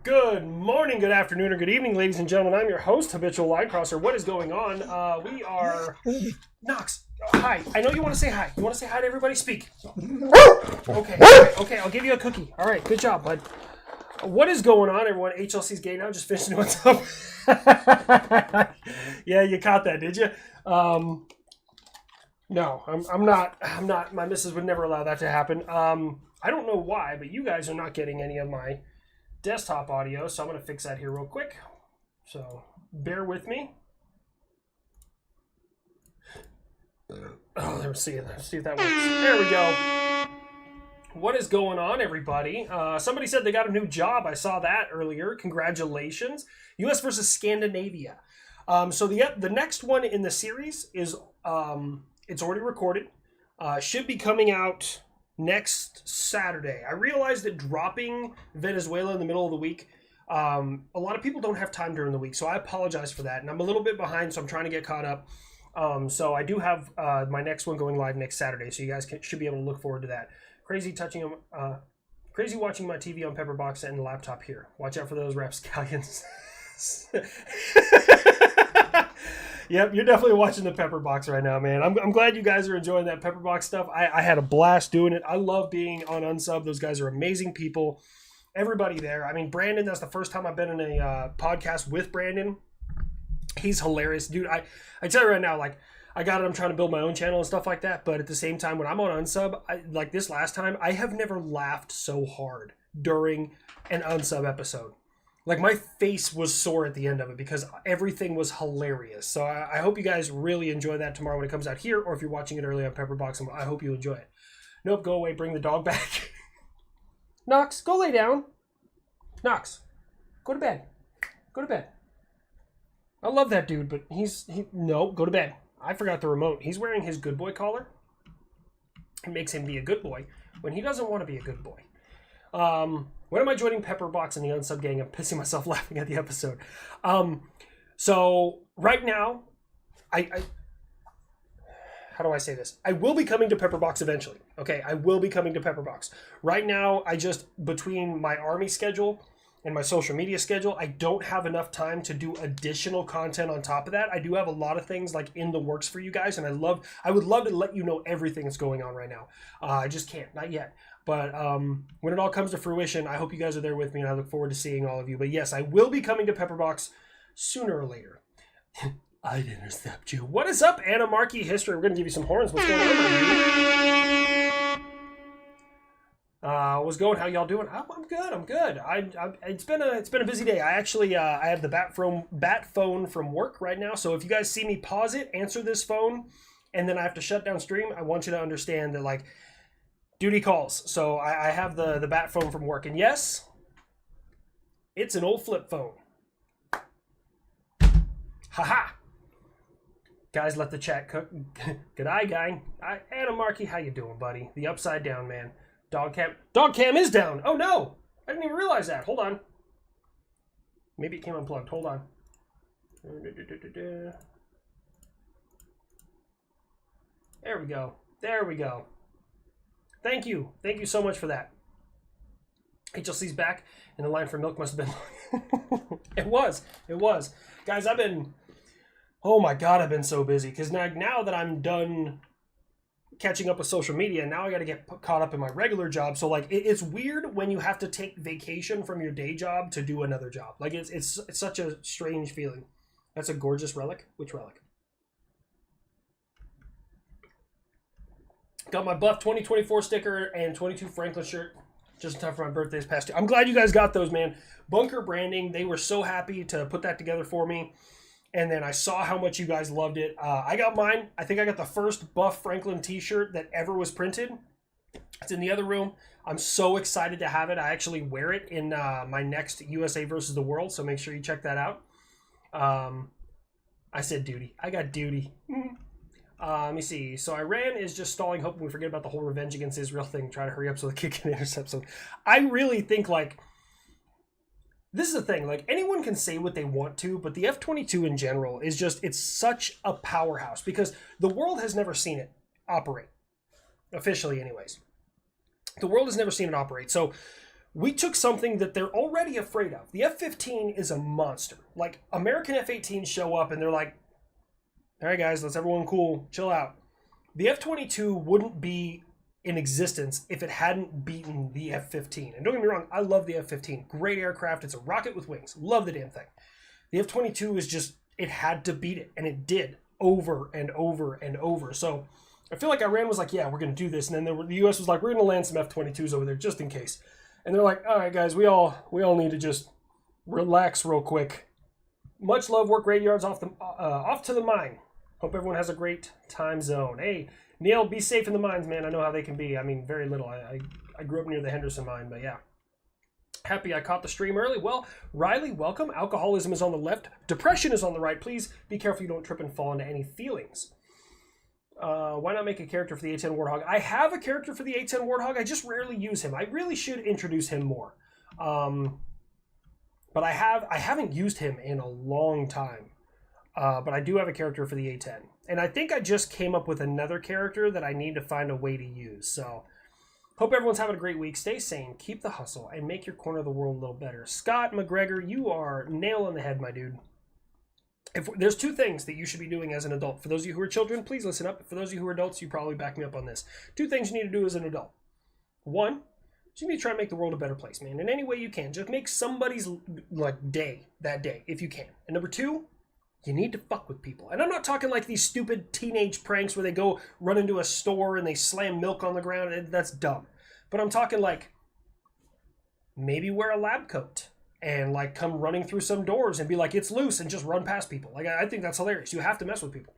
Good morning, good afternoon, or good evening, ladies and gentlemen. I'm your host, Habitual Line Crosser. What is going on? We are... Knox, hi. I know you want to say hi. You want to say hi to everybody? Speak. Okay, I'll give you a cookie. All right, good job, bud. What is going on, everyone? HLC's gay now. Just finishing what's up. Yeah, you caught that, did you? No, I'm not. My missus would never allow that to happen. I don't know why, but you guys are not getting any of my desktop audio, so I'm going to fix that here real quick. So bear with me. Oh, let's see if that works. There we go. What is going on, everybody? Somebody said they got a new job. I saw that earlier. Congratulations. U.S. versus Scandinavia. So the next one in the series is it's already recorded. Should be coming out next Saturday. I realized that dropping Venezuela in the middle of the week, a lot of people don't have time during the week, so I apologize for that. And I'm a little bit behind, so I'm trying to get caught up. So I do have my next one going live next Saturday, so you guys should be able to look forward to that. Crazy watching my TV on Pepperbox and the laptop here. Watch out for those rapscallions. Yep, you're definitely watching the Pepperbox right now, man. I'm glad you guys are enjoying that Pepperbox stuff. I had a blast doing it. I love being on Unsub. Those guys are amazing people. Everybody there. I mean, Brandon, that's the first time I've been in a podcast with Brandon. He's hilarious. Dude, I tell you right now, like, I got it. I'm trying to build my own channel and stuff like that. But at the same time, when I'm on Unsub, like this last time, I have never laughed so hard during an Unsub episode. Like, my face was sore at the end of it because everything was hilarious. So I hope you guys really enjoy that tomorrow when it comes out here, or if you're watching it early on Pepperbox, I hope you enjoy it. Nope, go away, bring the dog back. Knox, go lay down. Knox, go to bed. Go to bed. I love that dude, but no, go to bed. I forgot the remote. He's wearing his good boy collar. It makes him be a good boy when he doesn't want to be a good boy. When am I joining Pepperbox and the Unsub gang? I'm pissing myself laughing at the episode. So right now, how do I say this? I will be coming to Pepperbox eventually. Okay, I will be coming to Pepperbox. Right now, between my army schedule and my social media schedule, I don't have enough time to do additional content on top of that. I do have a lot of things like in the works for you guys, and I would love to let you know everything that's going on right now. I just can't, not yet. But when it all comes to fruition, I hope you guys are there with me, and I look forward to seeing all of you. But yes, I will be coming to Pepperbox sooner or later. I'd intercept you. What is up, Anna Markey History? We're going to give you some horns. What's going on, what's going? How y'all doing? I'm good. I'm good. It's been a busy day. I actually I have the bat phone from work right now. So if you guys see me pause it, answer this phone, and then I have to shut down stream, I want you to understand that, like, duty calls. So I have the bat phone from work, and yes, it's an old flip phone. Haha. Guys, let the chat cook. Good eye, guy. Anna Markey, how you doing, buddy? The upside down man. Dog cam is down. Oh no, I didn't even realize that. Hold on. Maybe it came unplugged. Hold on. There we go. There we go. Thank you. Thank you so much for that. HLC's back, and the line for milk must have been long. It was. Guys, oh my God, I've been so busy. Because now that I'm done catching up with social media, now I got to get caught up in my regular job. So, like, it's weird when you have to take vacation from your day job to do another job. Like, it's such a strange feeling. That's a gorgeous relic. Which relic? Got my Buff 2024 sticker and 22 Franklin shirt just in time for my birthday this past year. I'm glad you guys got those, man. Bunker Branding, they were so happy to put that together for me. And then I saw how much you guys loved it. I got mine. I think I got the first Buff Franklin t-shirt that ever was printed. It's in the other room. I'm so excited to have it. I actually wear it in my next USA versus the World, so make sure you check that out. I said duty. I got duty. Let me see. So Iran is just stalling, hoping we forget about the whole revenge against Israel thing. Try to hurry up so the kid can intercept. So I really think, like, this is the thing. Like, anyone can say what they want to, but the F-22 in general is just, it's such a powerhouse because the world has never seen it operate. Officially, anyways. The world has never seen it operate. So we took something that they're already afraid of. The F-15 is a monster. Like, American F-18s show up and they're like, all right, guys, let's everyone cool, chill out. The F-22 wouldn't be in existence if it hadn't beaten the F-15. And don't get me wrong, I love the F-15. Great aircraft. It's a rocket with wings. Love the damn thing. The F-22 is just, it had to beat it. And it did over and over and over. So I feel like Iran was like, yeah, we're going to do this. And then the U.S. was like, we're going to land some F-22s over there just in case. And they're like, all right, guys, we all need to just relax real quick. Much love, work graveyards off to the mine. Hope everyone has a great time zone. Hey, Neil, be safe in the mines, man. I know how they can be. I mean, very little. I grew up near the Henderson mine, but yeah. Happy I caught the stream early. Well, Riley, welcome. Alcoholism is on the left. Depression is on the right. Please be careful you don't trip and fall into any feelings. Why not make a character for the A10 Warthog? I have a character for the A10 Warthog. I just rarely use him. I really should introduce him more. But I haven't used him in a long time. But I do have a character for the A10. And I think I just came up with another character that I need to find a way to use. So, hope everyone's having a great week. Stay sane, keep the hustle, and make your corner of the world a little better. Scott McGregor, you are nail on the head, my dude. If there's two things that you should be doing as an adult. For those of you who are children, please listen up. For those of you who are adults, you probably back me up on this. Two things you need to do as an adult. One, you need to try and make the world a better place, man. In any way you can. Just make somebody's day that day, if you can. And number two, you need to fuck with people. And I'm not talking like these stupid teenage pranks where they go run into a store and they slam milk on the ground. That's dumb. But I'm talking like maybe wear a lab coat and like come running through some doors and be like, it's loose, and just run past people. Like, I think that's hilarious. You have to mess with people.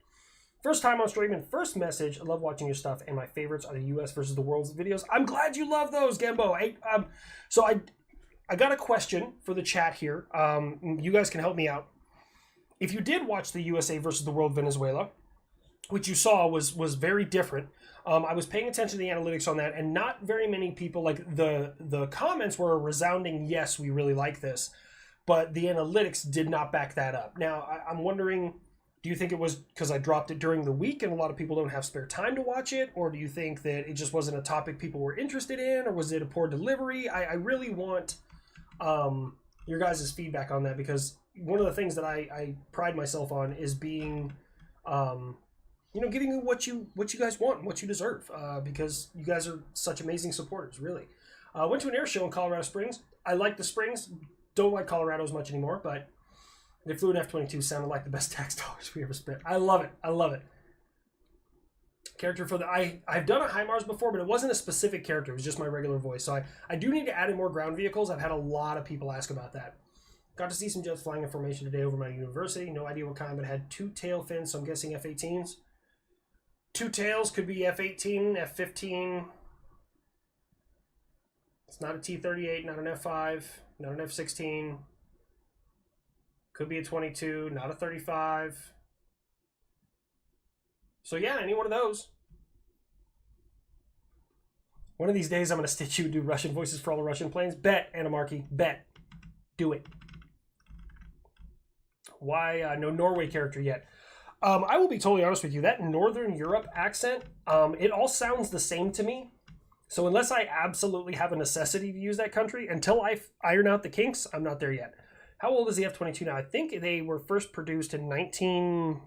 First time on stream and first message. I love watching your stuff, and my favorites are the US versus the world's videos. I'm glad you love those, Gembo. So I got a question for the chat here. You guys can help me out. If you did watch the USA versus the world Venezuela, which you saw was very different, I was paying attention to the analytics on that, and not very many people, like the comments were a resounding yes, we really like this, but the analytics did not back that up. Now, I'm wondering, do you think it was because I dropped it during the week and a lot of people don't have spare time to watch it, or do you think that it just wasn't a topic people were interested in, or was it a poor delivery? I really want your guys' feedback on that, because one of the things that I pride myself on is being, giving you what you guys want, what you deserve, because you guys are such amazing supporters, really. Went to an air show in Colorado Springs. I like the Springs. Don't like Colorado as much anymore, but they flew an F-22. Sounded like the best tax dollars we ever spent. I love it. I love it. Character for the... I've done a HIMARS before, but it wasn't a specific character. It was just my regular voice. So I do need to add in more ground vehicles. I've had a lot of people ask about that. Got to see some jets flying in formation today over my university. No idea what kind, but it had two tail fins, so I'm guessing F-18s. Two tails could be F-18, F-15. It's not a T-38, not an F-5, not an F-16. Could be a 22, not a 35. So yeah, any one of those. One of these days I'm going to stitch you and do Russian voices for all the Russian planes. Bet, Anamarchy, bet. Do it. Why no Norway character yet? I will be totally honest with you. That Northern Europe accent, it all sounds the same to me. So unless I absolutely have a necessity to use that country, until I iron out the kinks, I'm not there yet. How old is the F-22 now? I think they were first produced in 19...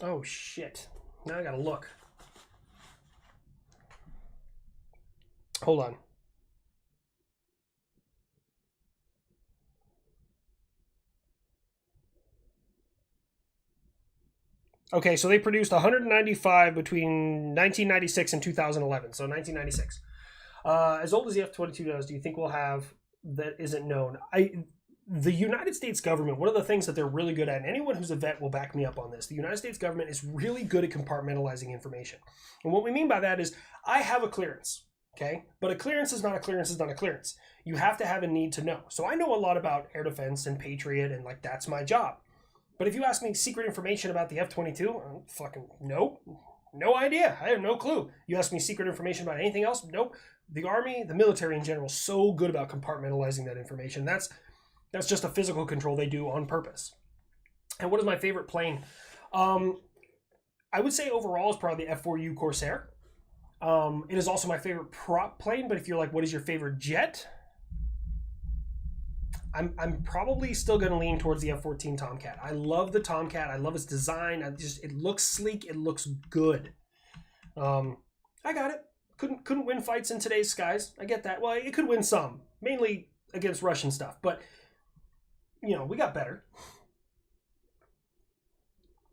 Oh, shit. Now I gotta look. Hold on. Okay, so they produced 195 between 1996 and 2011, so 1996. As old as the F-22 does, do you think we'll have that isn't known? The United States government, one of the things that they're really good at, and anyone who's a vet will back me up on this, the United States government is really good at compartmentalizing information. And what we mean by that is, I have a clearance, okay? But a clearance is not a clearance is not a clearance. You have to have a need to know. So I know a lot about air defense and Patriot, and like that's my job. But if you ask me secret information about the F-22, fucking nope. No idea. I have no clue. You ask me secret information about anything else? Nope. The Army, the military in general, so good about compartmentalizing that information. That's just a physical control they do on purpose. And what is my favorite plane? I would say overall is probably the F-4U Corsair. It is also my favorite prop plane, but if you're like, what is your favorite jet? I'm probably still going to lean towards the F-14 Tomcat. I love the Tomcat. I love its design. It looks sleek. It looks good. I got it. Couldn't win fights in today's skies. I get that. Well, it could win some, mainly against Russian stuff, but you know, we got better.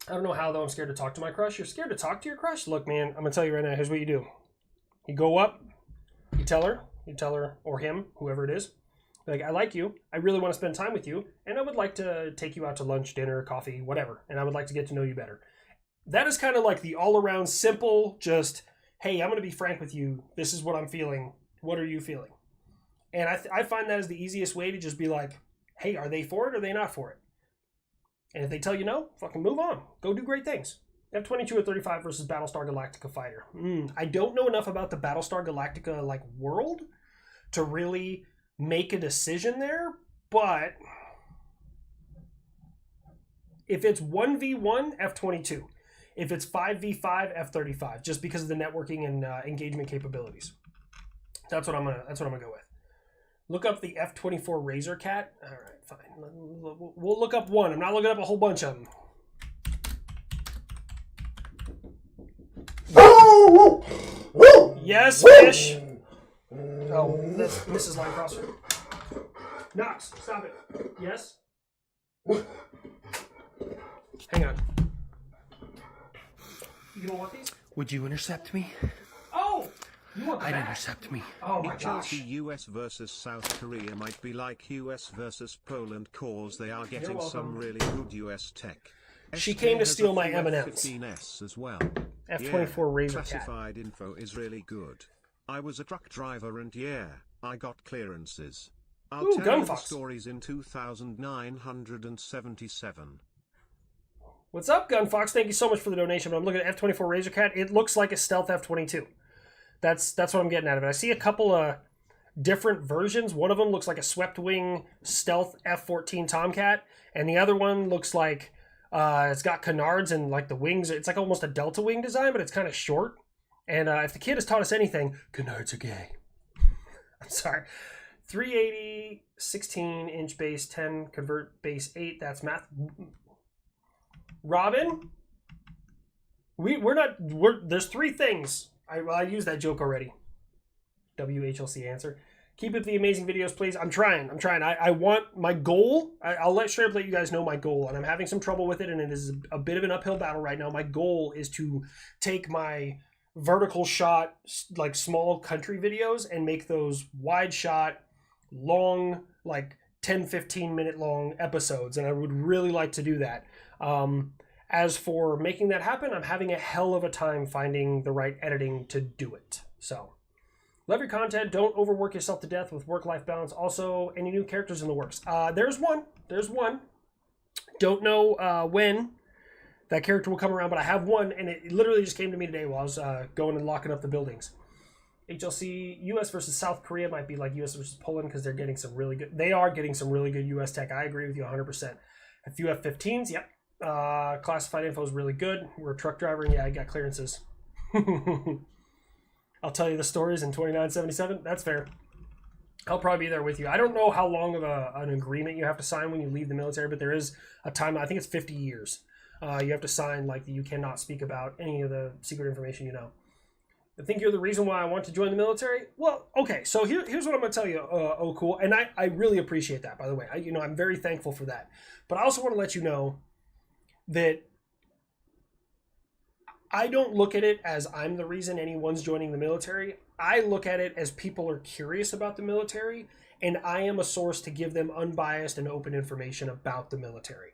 I don't know how, though. I'm scared to talk to my crush. You're scared to talk to your crush? Look, man, I'm going to tell you right now. Here's what you do. You go up. You tell her, or him, whoever it is. Like, I like you. I really want to spend time with you. And I would like to take you out to lunch, dinner, coffee, whatever. And I would like to get to know you better. That is kind of like the all-around simple, just, hey, I'm going to be frank with you. This is what I'm feeling. What are you feeling? And I find that is the easiest way to just be like, hey, are they for it or are they not for it? And if they tell you no, fucking move on. Go do great things. F-22 or 35 versus Battlestar Galactica fighter. I don't know enough about the Battlestar Galactica like world to really make a decision there, but if it's 1v1, F-22. If it's 5v5, F-35, just because of the networking and engagement capabilities. That's what I'm gonna go with. Look up the F-24 Razor Cat. All right, fine. We'll look up one. I'm not looking up a whole bunch of them. Yes, fish. Oh, that's Mrs. Line Crosser. Knox, stop it. Yes? Hang on. You don't want these? Would you intercept me? Oh! You want the I'd back? Intercept me. Oh my gosh. US versus South Korea might be like US versus Poland cause they are getting some really good US tech. She came to steal my M&Ms. F-15S as well. F-24 Razor Cat. Classified info is really good. I was a truck driver and I got clearances. I'll tell you the stories in 2977. What's up, Gunfox? Thank you so much for the donation. But I'm looking at F-24 Razor Cat. It looks like a stealth F-22. That's what I'm getting out of it. I see a couple of different versions. One of them looks like a swept wing stealth F-14 Tomcat, and the other one looks like it's got canards and like the wings. It's like almost a delta wing design, but it's kind of short. And if the kid has taught us anything, canards are gay. I'm sorry. 380, 16-inch base, 10, convert base 8. That's math. Robin, there's three things. I used that joke already. WHLC answer. Keep up the amazing videos, please. I'm trying. I want my goal. I'll straight up let you guys know my goal, and I'm having some trouble with it, and it is a bit of an uphill battle right now. My goal is to take my vertical shot, like small country videos, and make those wide shot, long, like 10, 15 minute long episodes, and I would really like to do that. As for making that happen, I'm having a hell of a time finding the right editing to do it. So, love your content. Don't overwork yourself to death with work-life balance. Also, any new characters in the works? There's one. Don't know when that character will come around, but I have one, and it literally just came to me today while I was going and locking up the buildings. HLC, US versus South Korea might be like US versus Poland because they are getting some really good US tech. I agree with you 100%. A few F-15s, yep. Classified info is really good. We're a truck driver, and yeah, I got clearances. I'll tell you the stories in 2977. That's fair. I'll probably be there with you. I don't know how long of an agreement you have to sign when you leave the military, but there is a time. I think it's 50 years. You have to sign like that you cannot speak about any of the secret information you know. I think you're the reason why I want to join the military. Well, okay, so here's what I'm going to tell you. Oh, cool. And I really appreciate that, by the way. I'm very thankful for that. But I also want to let you know that I don't look at it as I'm the reason anyone's joining the military. I look at it as people are curious about the military, and I am a source to give them unbiased and open information about the military.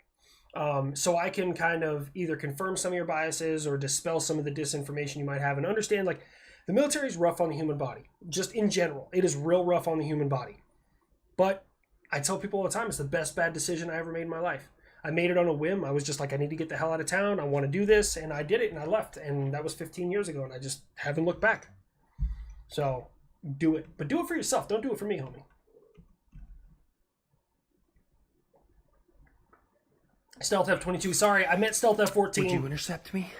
So I can kind of either confirm some of your biases or dispel some of the disinformation you might have, and understand, like, the military is rough on the human body. Just in general, it is real rough on the human body. But I tell people all the time, it's the best bad decision I ever made in my life. I made it on a whim. I was just like, I need to get the hell out of town. I want to do this. And I did it, and I left. And that was 15 years ago, and I just haven't looked back. So do it. But do it for yourself. Don't do it for me, homie. Stealth F-22. Sorry, I meant Stealth F-14. Would you intercept me?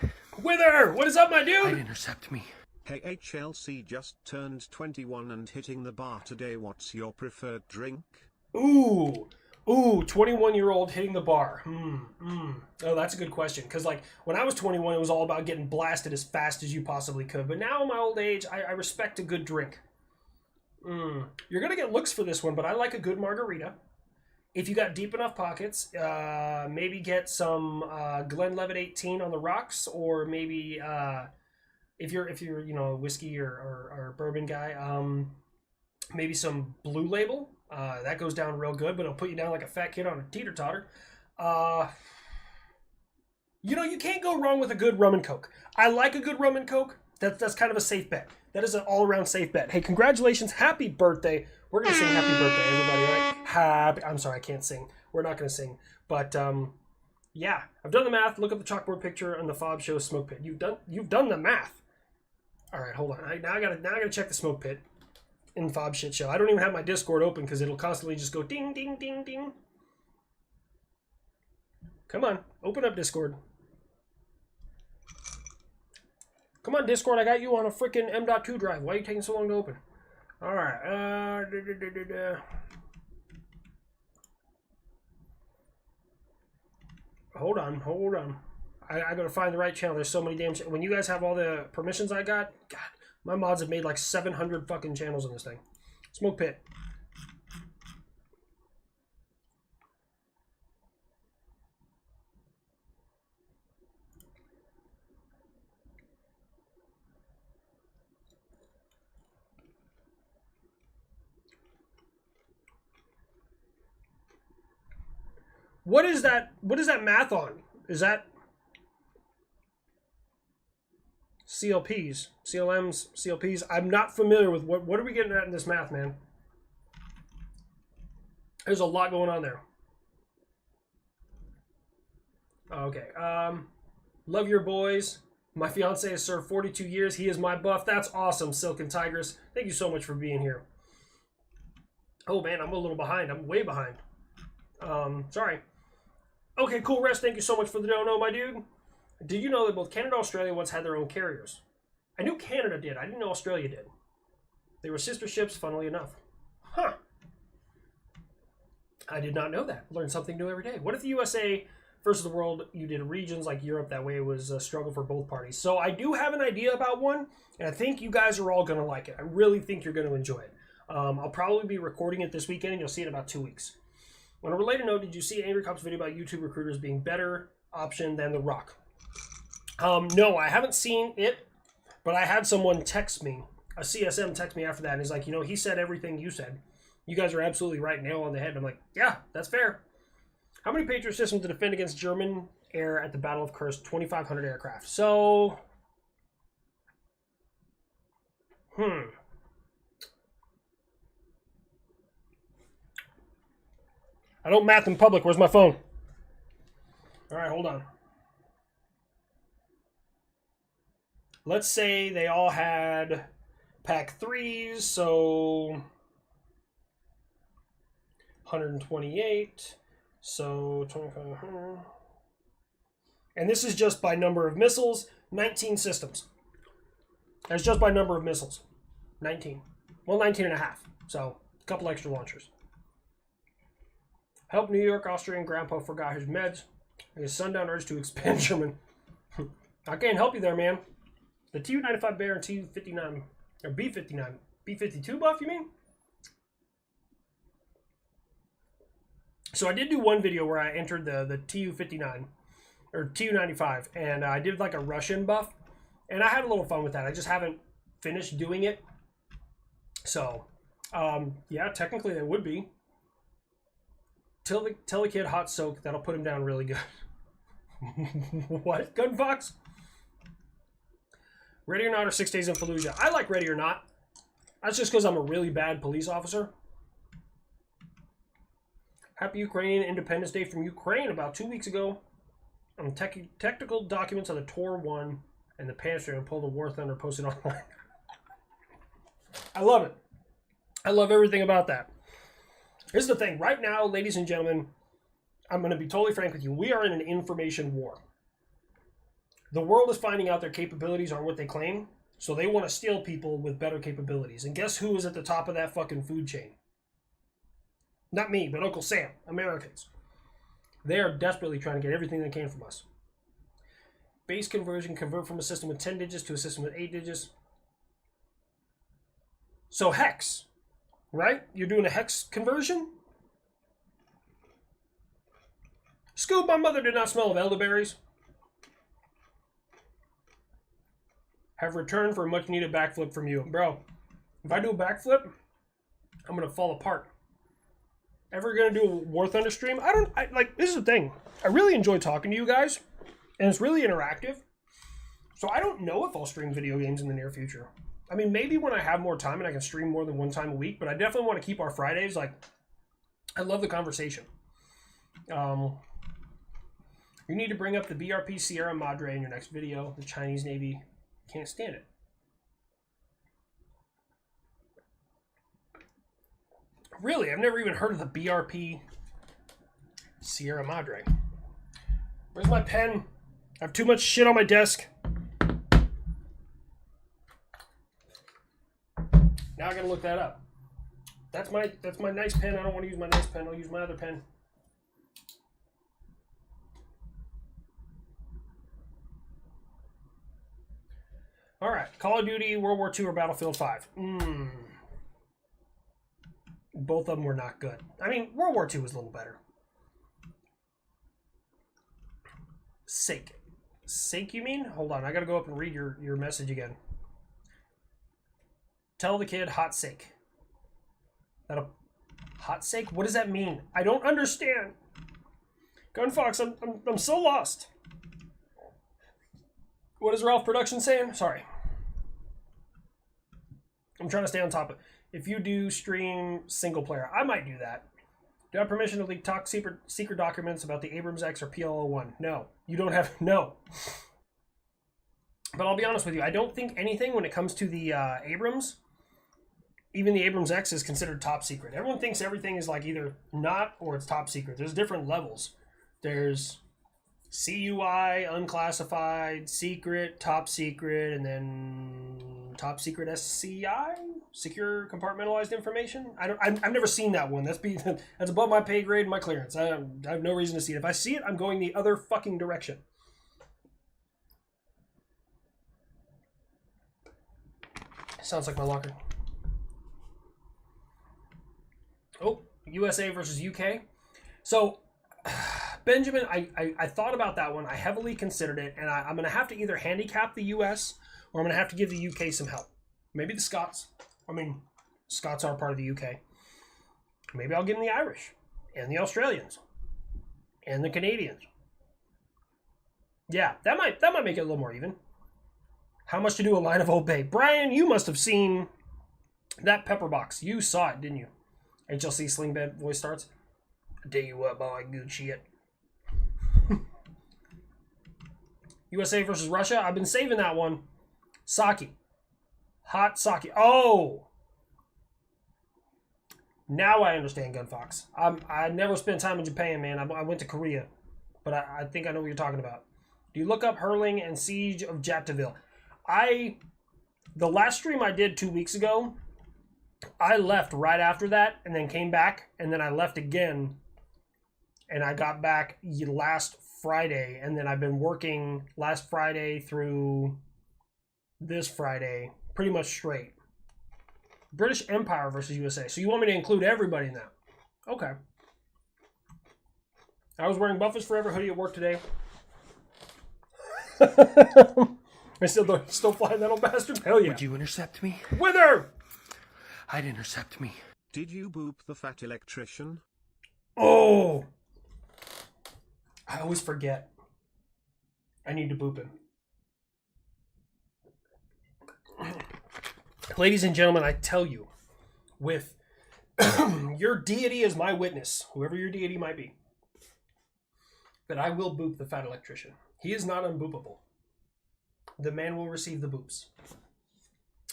Wither! What is up, my dude? I'd intercept me. Hey HLC, just turned 21 and hitting the bar today. What's your preferred drink? Ooh, 21-year-old hitting the bar. Oh, that's a good question. Because, like, when I was 21, it was all about getting blasted as fast as you possibly could. But now, in my old age, I respect a good drink. You're going to get looks for this one, but I like a good margarita. If you got deep enough pockets, maybe get some Glenlivet 18 on the rocks, or maybe if you're a whiskey or bourbon guy, maybe some Blue Label. That goes down real good, but it'll put you down like a fat kid on a teeter-totter. You can't go wrong with a good rum and coke. I like a good rum and coke. That's kind of a safe bet. That is an all-around safe bet. Hey, congratulations. Happy birthday. We're going to sing happy birthday, everybody, right? I'm sorry, I can't sing. We're not going to sing. But, yeah. I've done the math. Look at the chalkboard picture on the fob show smoke pit. You've done the math. All right, hold on. Now I gotta check the smoke pit in fob shit show. I don't even have my Discord open because it'll constantly just go ding, ding, ding, ding. Come on. Open up Discord. Come on, Discord, I got you on a freaking M.2 drive. Why are you taking so long to open? Alright, Hold on. I gotta find the right channel. There's so many damn when you guys have all the permissions I got, God, my mods have made like 700 fucking channels in this thing. Smoke pit. What is that math on? Is that CLPs, CLMs, CLPs? I'm not familiar with what are we getting at in this math, man? There's a lot going on there. Okay. Love your boys. My fiance has served 42 years. He is my buff. That's awesome, Silken Tigress. Thank you so much for being here. Oh man, I'm a little behind. I'm way behind. Sorry. Okay, cool, Rest. Thank you so much for the dono, my dude. Did you know that both Canada and Australia once had their own carriers? I knew Canada did. I didn't know Australia did. They were sister ships, funnily enough. Huh. I did not know that. Learn something new every day. What if the USA versus the world, you did regions like Europe? That way it was a struggle for both parties. So I do have an idea about one, and I think you guys are all going to like it. I really think you're going to enjoy it. I'll probably be recording it this weekend, and you'll see it in about 2 weeks. On a related note, did you see Angry Cop's video about YouTube recruiters being better option than The Rock? No, I haven't seen it, but I had someone text me, a CSM text me after that, and he's like, he said everything you said. You guys are absolutely right, nail on the head. And I'm like, yeah, that's fair. How many Patriot systems to defend against German air at the Battle of Kursk? 2,500 aircraft. So, I don't math in public. Where's my phone? All right, hold on. Let's say they all had pack 3s, so 128, so 2,500. And this is just by number of missiles, 19 systems. That's just by number of missiles, 19. Well, 19 and a half, so a couple extra launchers. Help New York Austrian grandpa forgot his meds. His sundown urge to expand German. I can't help you there, man. The Tu-95 Bear and Tu-59, or B-59, B-52 buff, you mean? So I did do one video where I entered the Tu-59, or Tu-95, and I did like a Russian buff, and I had a little fun with that. I just haven't finished doing it. So, yeah, technically they would be. Tell the kid hot soak, that'll put him down really good. What? Gunfox? Ready or Not or 6 Days in Fallujah? I like Ready or Not. That's just because I'm a really bad police officer. Happy Ukrainian Independence Day from Ukraine about 2 weeks ago. Technical documents on the Tor-1 and the Panther and pull the War Thunder posted online. I love it. I love everything about that. Here's the thing. Right now, ladies and gentlemen, I'm going to be totally frank with you. We are in an information war. The world is finding out their capabilities aren't what they claim. So they want to steal people with better capabilities. And guess who is at the top of that fucking food chain? Not me, but Uncle Sam. Americans. They are desperately trying to get everything they can from us. Base conversion, convert from a system with 10 digits to a system with 8 digits. So hex, right? You're doing a hex conversion? Scoob, my mother did not smell of elderberries. Have returned for a much needed backflip from you. Bro, if I do a backflip, I'm going to fall apart. Ever going to do a War Thunder stream? This is the thing. I really enjoy talking to you guys, and it's really interactive. So I don't know if I'll stream video games in the near future. I mean, maybe when I have more time and I can stream more than one time a week, but I definitely want to keep our Fridays, like, I love the conversation. You need to bring up the BRP Sierra Madre in your next video. The Chinese Navy can't stand it. Really, I've never even heard of the BRP Sierra Madre. Where's my pen? I have too much shit on my desk. Now I gotta look that up. That's my nice pen. I don't want to use my nice pen. I'll use my other pen. All right, Call of Duty, World War II, or Battlefield 5. Both of them were not good. I mean, World War II was a little better. Sake. Sake, you mean? Hold on, I gotta go up and read your message again. Tell the kid hot sake. Hot sake? What does that mean? I don't understand. Gunfox, I'm so lost. What is Ralph Production saying? Sorry. I'm trying to stay on top of it. If you do stream single player, I might do that. Do I have permission to leak top secret documents about the Abrams X or PL01? No. You don't have... No. But I'll be honest with you. I don't think anything when it comes to the Abrams, even the Abrams X, is considered top secret. Everyone thinks everything is like either not or it's top secret. There's different levels. There's CUI, unclassified, secret, top secret, and then top secret SCI, secure compartmentalized information. I've never seen that one. That's above my pay grade and my clearance. I have no reason to see it. If I see it, I'm going the other fucking direction. Sounds like my locker. Oh, USA versus UK. So, Benjamin, I thought about that one. I heavily considered it, and I'm going to have to either handicap the US or I'm going to have to give the UK some help. Maybe the Scots. I mean, Scots are part of the UK. Maybe I'll give them the Irish and the Australians and the Canadians. Yeah, that might make it a little more even. How much to do a line of Old Bay? Brian, you must have seen that pepper box. You saw it, didn't you? HLC sling bed voice starts. I tell you what, boy, good shit. USA versus Russia. I've been saving that one. Sake. Hot sake. Oh! Now I understand, Gunfox. I never spent time in Japan, man. I went to Korea. But I think I know what you're talking about. Do you look up hurling and siege of Japteville? The last stream I did 2 weeks ago, I left right after that and then came back, and then I left again, and I got back last Friday, and then I've been working last Friday through this Friday pretty much straight. British Empire versus USA. So you want me to include everybody in that? Okay. I was wearing Buffett's Forever hoodie at work today. I still flying that old bastard? Hell yeah. Would you intercept me? Wither! I'd intercept me. Did you boop the fat electrician? Oh! I always forget. I need to boop him. Ladies and gentlemen, I tell you, with your deity as my witness, whoever your deity might be, that I will boop the fat electrician. He is not unboopable. The man will receive the boops.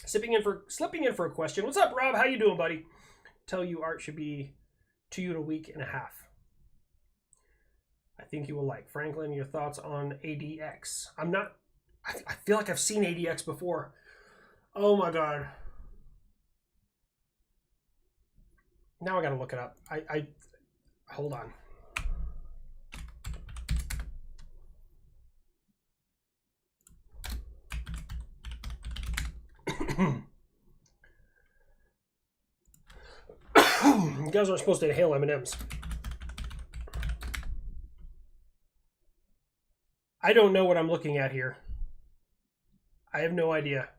Slipping in for a question. What's up, Rob? How you doing, buddy? Tell you art should be to you in a week and a half. I think you will like. Franklin, your thoughts on ADX? I feel like I've seen ADX before. Oh my god. Now I gotta look it up. I hold on. You guys aren't supposed to inhale M&Ms. I don't know what I'm looking at here. I have no idea.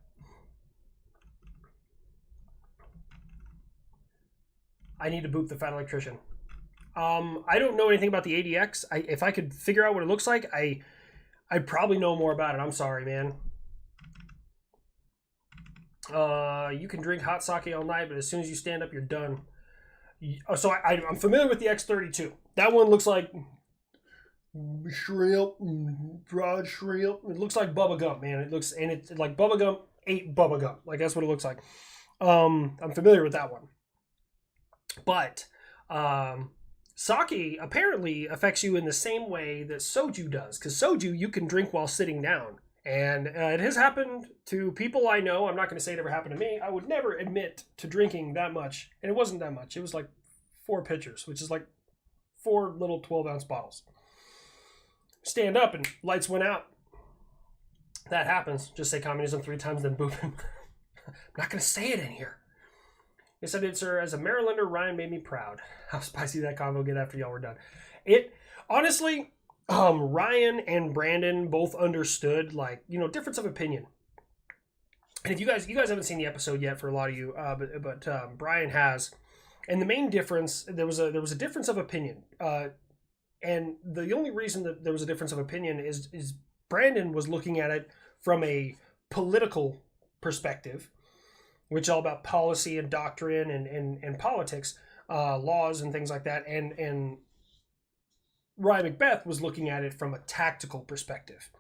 I need to boop the fat electrician. I don't know anything about the ADX. If I could figure out what it looks like, I'd probably know more about it. I'm sorry, man. You can drink hot sake all night, but as soon as you stand up, you're done. So I'm familiar with the X32. That one looks like shrimp, fried shrimp. It looks like Bubba Gump, man. It's like Bubba Gump ate Bubba Gump. Like, that's what it looks like. I'm familiar with that one. But sake apparently affects you in the same way that soju does. Because soju you can drink while sitting down. And it has happened to people I know. I'm not going to say it ever happened to me. I would never admit to drinking that much. And it wasn't that much. It was like 4 pitchers, which is like 4 little 12-ounce bottles. Stand up and lights went out. That happens. Just say communism 3 times, then boop him. I'm not going to say it in here. Yes, I did, sir. As a Marylander, Ryan made me proud. How spicy that convo get after y'all were done. Honestly, Ryan and Brandon both understood, like, difference of opinion. And if you guys haven't seen the episode yet, for a lot of you, but Brian has. And the main difference, there was a difference of opinion. And the only reason that there was a difference of opinion is Brandon was looking at it from a political perspective, which is all about policy and doctrine and politics, laws and things like that. And Ryan Macbeth was looking at it from a tactical perspective.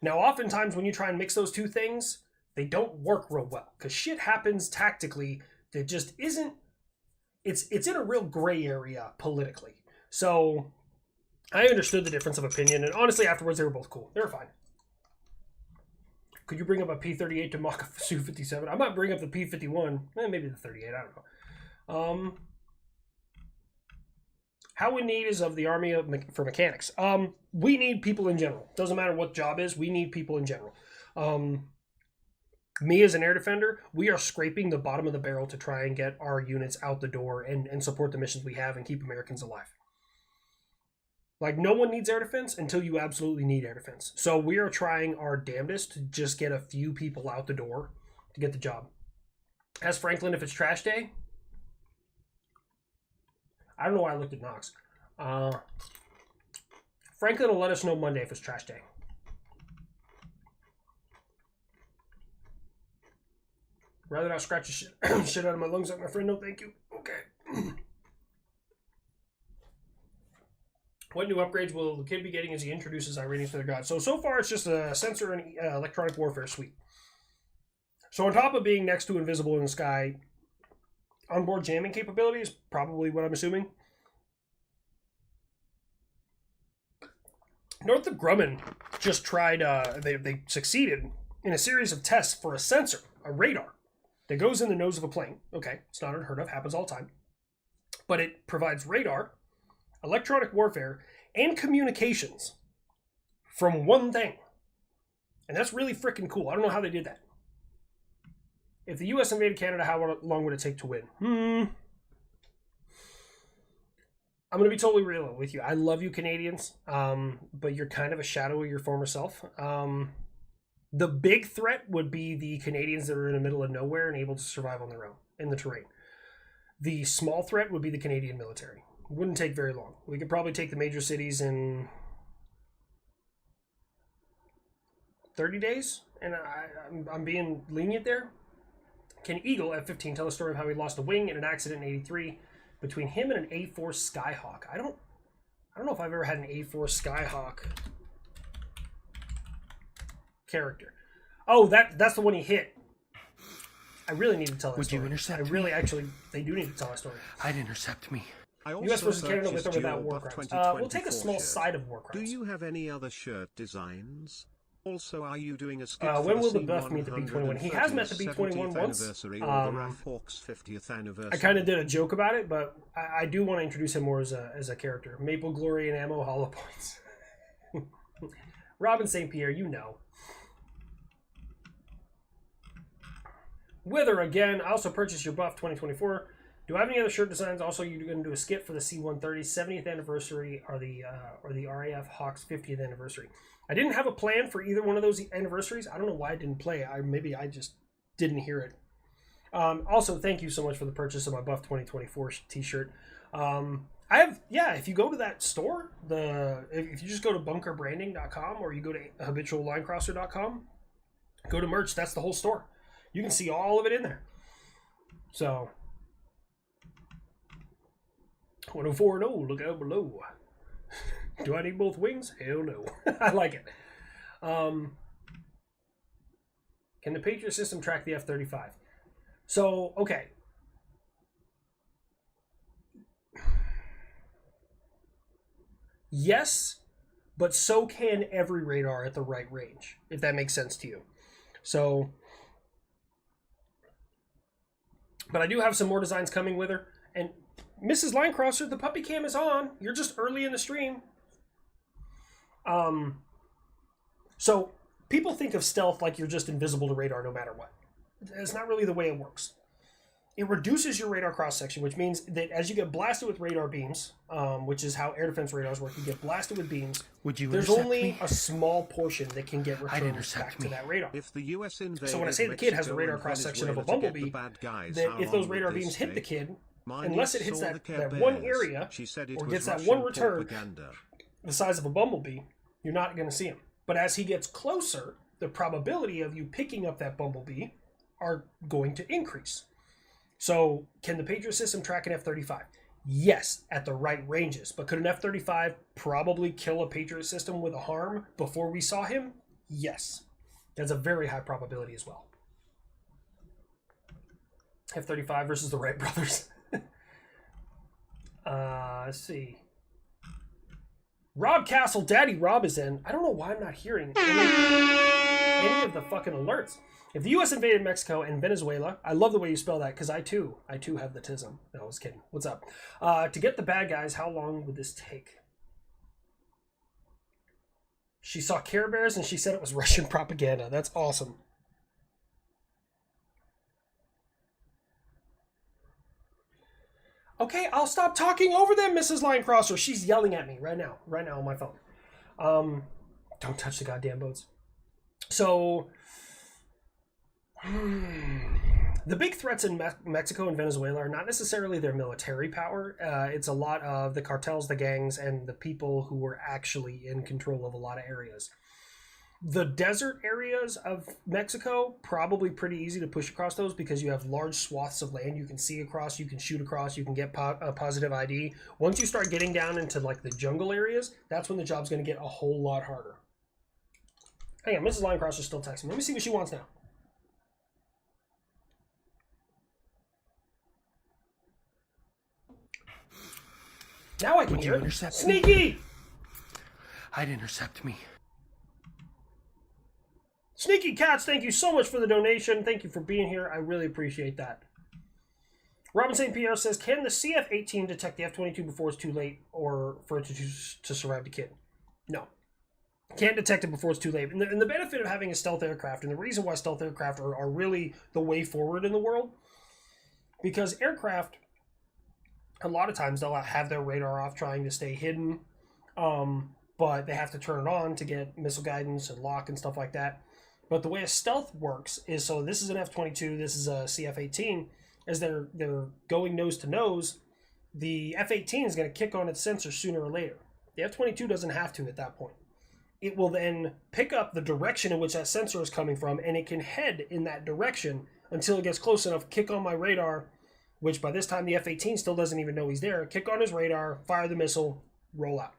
Now, oftentimes when you try and mix those two things, they don't work real well because shit happens tactically that just isn't. It's in a real gray area politically. So I understood the difference of opinion, and honestly, afterwards they were both cool. They were fine. Could you bring up a P-38 to mock a Su-57? I might bring up the P-51. Maybe the 38. I don't know. How in need is of the Army for mechanics? We need people in general. Doesn't matter what job is. We need people in general. Me as an air defender, we are scraping the bottom of the barrel to try and get our units out the door and support the missions we have and keep Americans alive. Like, no one needs air defense until you absolutely need air defense. So we are trying our damnedest to just get a few people out the door to get the job. Ask Franklin if it's trash day. I don't know why I looked at Knox. Franklin will let us know Monday if it's trash day. Rather not scratch the shit out of my lungs like my friend. No, thank you. Okay. What new upgrades will the kid be getting as he introduces Iranians to their god? So far it's just a sensor and electronic warfare suite. So on top of being next to invisible in the sky, onboard jamming capability is probably what I'm assuming. Northrop Grumman just tried, they succeeded in a series of tests for a sensor, a radar, that goes in the nose of a plane. Okay, it's not unheard of, happens all the time. But it provides radar, electronic warfare, and communications from one thing. And that's really freaking cool. I don't know how they did that. If the U.S. invaded Canada, how long would it take to win? I'm going to be totally real with you. I love you, Canadians, but you're kind of a shadow of your former self. The big threat would be the Canadians that are in the middle of nowhere and able to survive on their own in the terrain. The small threat would be the Canadian military. It wouldn't take very long. We could probably take the major cities in 30 days, and I'm being lenient there. Can Eagle at 15 tell a story of how he lost a wing in an accident in 83 between him and an A4 Skyhawk? I don't know if I've ever had an A4 Skyhawk character. Oh, that's the one he hit. I really need to tell that story. Would you intercept I really, actually, they do need to tell that story. I'd intercept me. U.S. versus Canada with or without war crimes. We'll take a small side of war crimes. Do you have any other shirt designs? Also, are you doing a skit when will for the buff meet the B-21? He has met the B-21 once. Anniversary or the Hawks 50th anniversary? I kind of did a joke about it, but I do want to introduce him more as a character. Maple Glory and Ammo Hollow Points. Robin St. Pierre, you know. Wither again. I also purchased your buff 2024. Do I have any other shirt designs? Also, you're going to do a skit for the C-130 70th anniversary or the RAF Hawks 50th anniversary. I didn't have a plan for either one of those anniversaries. I don't know why I didn't play. Maybe I just didn't hear it. Also, thank you so much for the purchase of my buff 2024 t-shirt. If you go to that store, if you just go to bunkerbranding.com or you go to habituallinecrosser.com, go to merch, that's the whole store. You can see all of it in there. So, 104, no, look out below. Do I need both wings? Hell no. I like it. Can the Patriot system track the F-35? So, okay. Yes, but so can every radar at the right range, if that makes sense to you. So, but I do have some more designs coming with her. And Mrs. Linecrosser, the puppy cam is on. You're just early in the stream. So people think of stealth like you're just invisible to radar no matter what. It's not really the way it works. It reduces your radar cross-section, which means that as you get blasted with radar beams, which is how air defense radars work, you get blasted with beams. There's only a small portion that can get returned back to that radar. If the US so when I say the kid has the radar cross-section of a bumblebee, that if those radar beams hit the kid, unless it hits that one area or gets that one return the size of a bumblebee, you're not going to see him. But as he gets closer, the probability of you picking up that bumblebee are going to increase. So, can the Patriot system track an F-35? Yes, at the right ranges. But could an F-35 probably kill a Patriot system with a harm before we saw him? Yes. That's a very high probability as well. F-35 versus the Wright brothers. Let's see. Rob Castle, Daddy Rob is in. I don't know why I'm not hearing any of the fucking alerts. If the U.S. invaded Mexico and Venezuela, I love the way you spell that because I too have the tism. No, I was kidding. What's up? To get the bad guys, how long would this take? She saw Care Bears and she said it was Russian propaganda. That's awesome. Okay, I'll stop talking over them, Mrs. Linecrosser. She's yelling at me right now on my phone. Don't touch the goddamn boats. So, the big threats in Mexico and Venezuela are not necessarily their military power. It's a lot of the cartels, the gangs, and the people who were actually in control of a lot of areas. The desert areas of Mexico, probably pretty easy to push across those because you have large swaths of land you can see across, you can shoot across, you can get positive ID. Once you start getting down into like the jungle areas, that's when the job's going to get a whole lot harder. Hang on, Mrs. Linecrosser is still texting. Let me see what she wants now. Now I can hear it. Sneaky! I'd intercept me. Sneaky Cats, thank you so much for the donation. Thank you for being here. I really appreciate that. Robin St. Pierre says, can the CF-18 detect the F-22 before it's too late or for it to survive the kid? No. Can't detect it before it's too late. And the benefit of having a stealth aircraft, and the reason why stealth aircraft are really the way forward in the world, because aircraft, a lot of times they'll have their radar off trying to stay hidden, but they have to turn it on to get missile guidance and lock and stuff like that. But the way a stealth works is, so this is an F-22, this is a CF-18, as they're going nose to nose, the F-18 is going to kick on its sensor sooner or later. The F-22 doesn't have to at that point. It will then pick up the direction in which that sensor is coming from, and it can head in that direction until it gets close enough, kick on my radar, which by this time the F-18 still doesn't even know he's there, kick on his radar, fire the missile, roll out.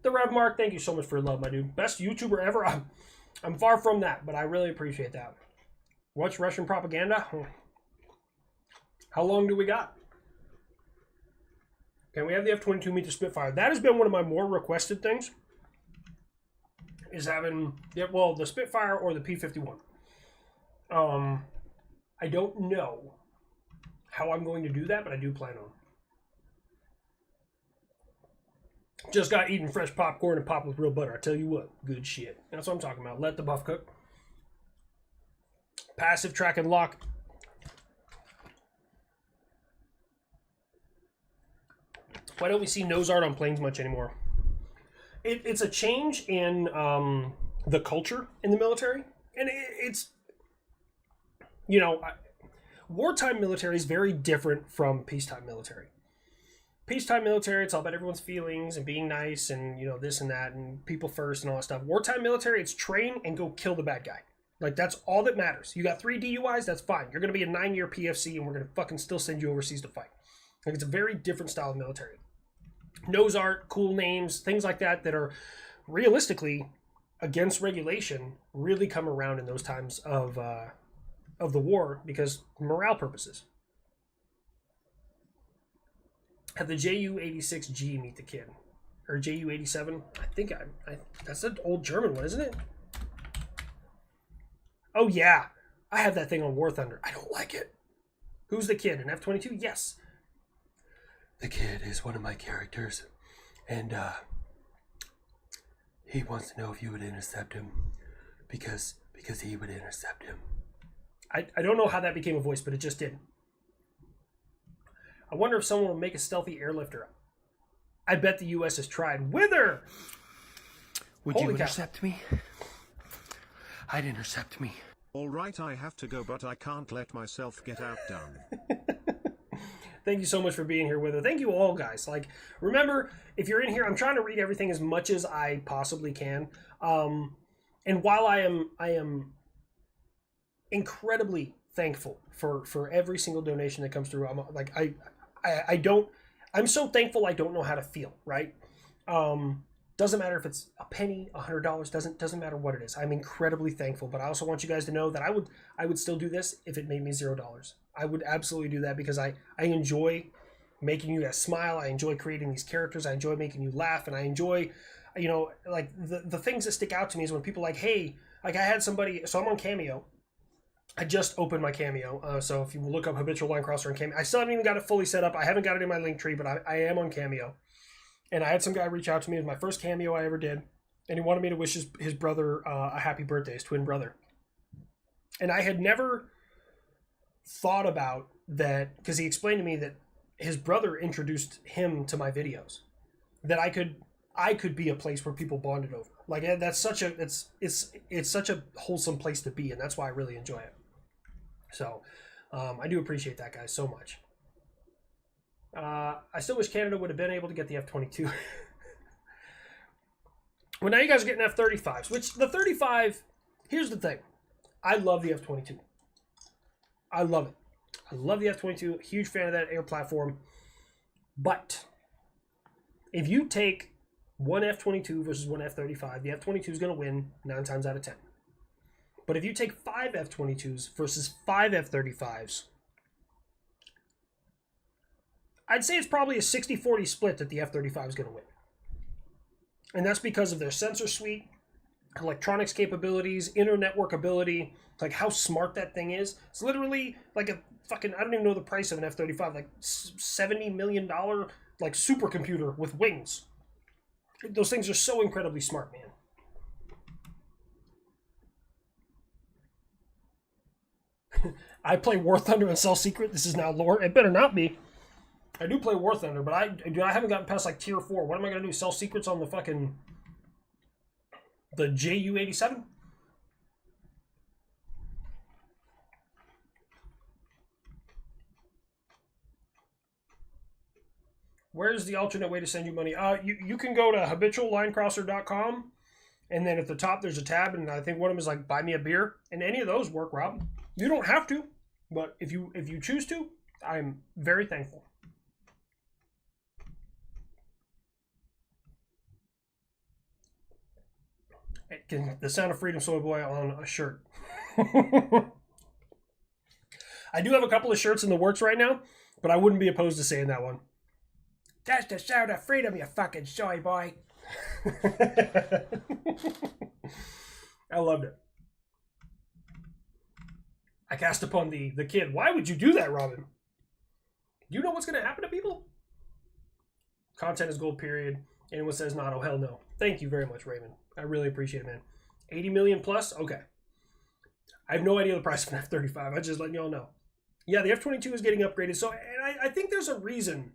The Rev Mark, thank you so much for your love, my dude. Best YouTuber ever. I'm far from that, but I really appreciate that. What's Russian propaganda? How long do we got? Can we have the F-22 meet the Spitfire? That has been one of my more requested things. Is having, the Spitfire or the P-51. I don't know how I'm going to do that, but I do plan on. Just got eating fresh popcorn and popped with real butter. I tell you what, good shit. That's what I'm talking about. Let the buff cook. Passive track and lock. Why don't we see nose art on planes much anymore? It's a change in the culture in the military. And it's, wartime military is very different from peacetime military. Peacetime military, it's all about everyone's feelings and being nice and, this and that and people first and all that stuff. Wartime military, it's train and go kill the bad guy. Like, that's all that matters. You got 3 DUIs, that's fine. You're going to be a 9-year PFC and we're going to fucking still send you overseas to fight. Like, it's a very different style of military. Nose art, cool names, things like that are realistically against regulation really come around in those times of the war because morale purposes. Have the JU-86G meet the kid. Or JU-87. I think that's an old German one, isn't it? Oh, yeah. I have that thing on War Thunder. I don't like it. Who's the kid? An F-22? Yes. The kid is one of my characters. And, he wants to know if you would intercept him. Because he would intercept him. I don't know how that became a voice, but it just did. I wonder if someone will make a stealthy airlifter. I bet the U.S. has tried. Wither! Would you intercept me? I'd intercept me. All right, I have to go, but I can't let myself get outdone. Thank you so much for being here, Wither. Thank you all, guys. Like, remember, if you're in here, I'm trying to read everything as much as I possibly can. And while I am incredibly thankful for every single donation that comes through, I'm so thankful I don't know how to feel, right? Doesn't matter if it's a penny, $100, doesn't matter what it is. I'm incredibly thankful, but I also want you guys to know that I would still do this if it made me $0. I would absolutely do that because I enjoy making you guys smile. I enjoy creating these characters. I enjoy making you laugh, and I enjoy, like the things that stick out to me is when people like, hey, like I had somebody, so I'm on Cameo. I just opened my Cameo, so if you look up Habitual Line Crosser and Cameo, I still haven't even got it fully set up. I haven't got it in my link tree, but I am on Cameo. And I had some guy reach out to me. It was my first Cameo I ever did, and he wanted me to wish his brother a happy birthday, his twin brother. And I had never thought about that, because he explained to me that his brother introduced him to my videos, that I could be a place where people bonded over. Like, that's such a it's such a wholesome place to be, and that's why I really enjoy it. So I do appreciate that, guys, so much. I still wish Canada would have been able to get the F-22. Well, now you guys are getting F-35s, which the 35, here's the thing. I love the F-22. I love it. I love the F-22. Huge fan of that air platform. But if you take one F-22 versus one F-35, the F-22 is going to win 9 times out of 10. But if you take 5 F-22s versus 5 F-35s, I'd say it's probably a 60-40 split that the F-35 is going to win. And that's because of their sensor suite, electronics capabilities, inter-network ability, like how smart that thing is. It's literally like a fucking, I don't even know the price of an F-35, like $70 million like supercomputer with wings. Those things are so incredibly smart, man. I play War Thunder and Cell Secret. This is now lore. It better not be. I do play War Thunder, but I haven't gotten past like tier 4. What am I going to do? Sell secrets on the fucking... the JU-87? Where's the alternate way to send you money? You can go to habituallinecrosser.com, and then at the top there's a tab, and I think one of them is like buy me a beer, and any of those work, Rob. You don't have to, but if you choose to, I'm very thankful. The Sound of Freedom Soy Boy on a shirt. I do have a couple of shirts in the works right now, but I wouldn't be opposed to saying that one. That's the sound of freedom, you fucking soy boy. I loved it. I cast upon the kid. Why would you do that, Robin? Do you know what's going to happen to people? Content is gold, period. Anyone says not, oh hell no. Thank you very much, Raymond. I really appreciate it, man. 80 million plus? Okay. I have no idea the price of an F-35. I'm just letting y'all know. Yeah, the F-22 is getting upgraded. So, and I think there's a reason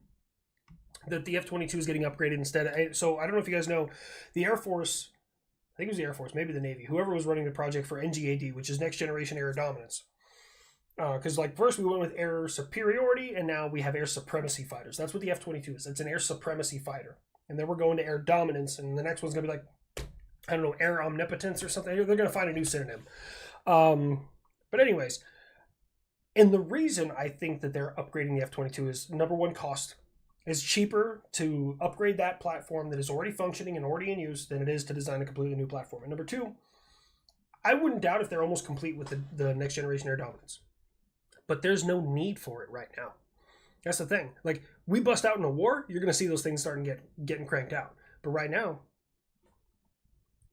that the F-22 is getting upgraded instead. So, I don't know if you guys know, the Air Force, I think it was the Air Force, maybe the Navy, whoever was running the project for NGAD, which is Next Generation Air Dominance. Because, like, first we went with air superiority, and now we have air supremacy fighters. That's what the F-22 is. It's an air supremacy fighter. And then we're going to air dominance, and the next one's going to be like, I don't know, air omnipotence or something. They're going to find a new synonym. But anyways, and the reason I think that they're upgrading the F-22 is, number one, cost. It's cheaper to upgrade that platform that is already functioning and already in use than it is to design a completely new platform. And number two, I wouldn't doubt if they're almost complete with the Next Generation Air Dominance. But there's no need for it right now. That's the thing. Like, we bust out in a war, you're going to see those things starting getting cranked out. But right now,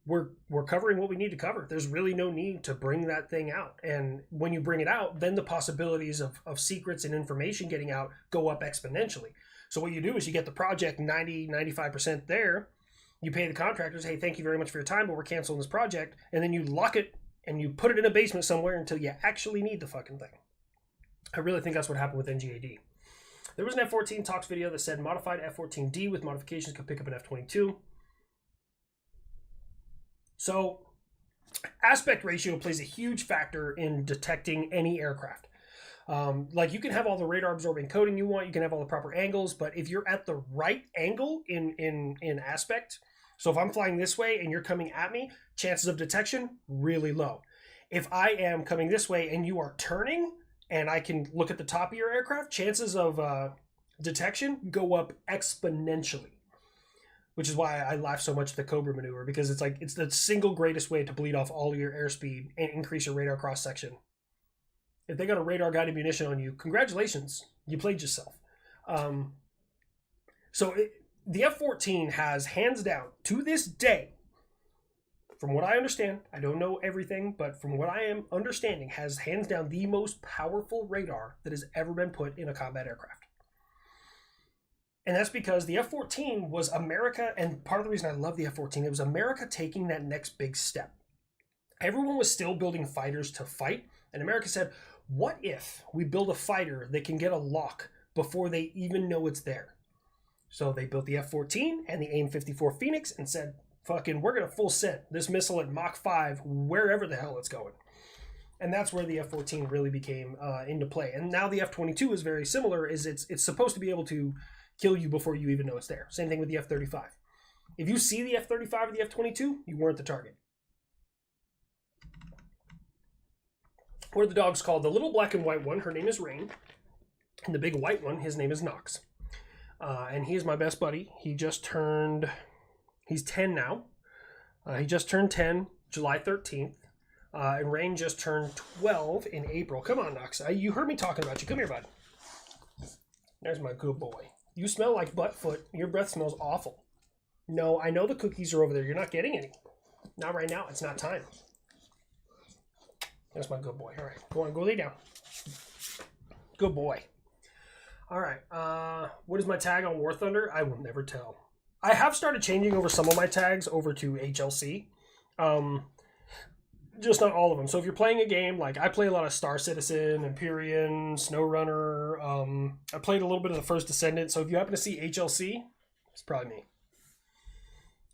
we're covering what we need to cover. There's really no need to bring that thing out. And when you bring it out, then the possibilities of secrets and information getting out go up exponentially. So what you do is you get the project 90-95% there. You pay the contractors, hey, thank you very much for your time, but we're canceling this project. And then you lock it and you put it in a basement somewhere until you actually need the fucking thing. I really think that's what happened with NGAD. There was an F-14 talks video that said modified F-14D with modifications could pick up an F-22. So aspect ratio plays a huge factor in detecting any aircraft. Like, you can have all the radar absorbing coating you want, you can have all the proper angles, but if you're at the right angle in aspect, so if I'm flying this way and you're coming at me, chances of detection really low. If I am coming this way and you are turning, and I can look at the top of your aircraft, chances of detection go up exponentially. Which is why I laugh so much at the Cobra maneuver, because it's like, it's the single greatest way to bleed off all your airspeed and increase your radar cross section. If they got a radar guided munition on you, congratulations, you played yourself. The F-14 has, hands down, to this day, from what I understand, I don't know everything, but from what I am understanding, has hands down the most powerful radar that has ever been put in a combat aircraft. And that's because the F-14 was America, and part of the reason I love the F-14, it was America taking that next big step. Everyone was still building fighters to fight, and America said, what if we build a fighter that can get a lock before they even know it's there? So they built the F-14 and the AIM-54 Phoenix and said, fucking, we're going to full send this missile at Mach 5 wherever the hell it's going. And that's where the F-14 really became into play. And now the F-22 is very similar, is it's supposed to be able to kill you before you even know it's there. Same thing with the F-35. If you see the F-35 or the F-22, you weren't the target. What are the dogs called? The little black and white one, her name is Rain. And the big white one, his name is Knox. And he is my best buddy. He's 10 now. He just turned 10 July 13th. And Rain just turned 12 in April. Come on, Knox. You heard me talking about you. Come here, bud. There's my good boy. You smell like butt foot. Your breath smells awful. No, I know the cookies are over there. You're not getting any. Not right now. It's not time. There's my good boy. All right. Go on. Go lay down. Good boy. All right. What is my tag on War Thunder? I will never tell. I have started changing over some of my tags over to HLC. Just not all of them. So if you're playing a game, like I play a lot of Star Citizen, Empyrean, SnowRunner. I played a little bit of the First Descendant. So if you happen to see HLC, it's probably me.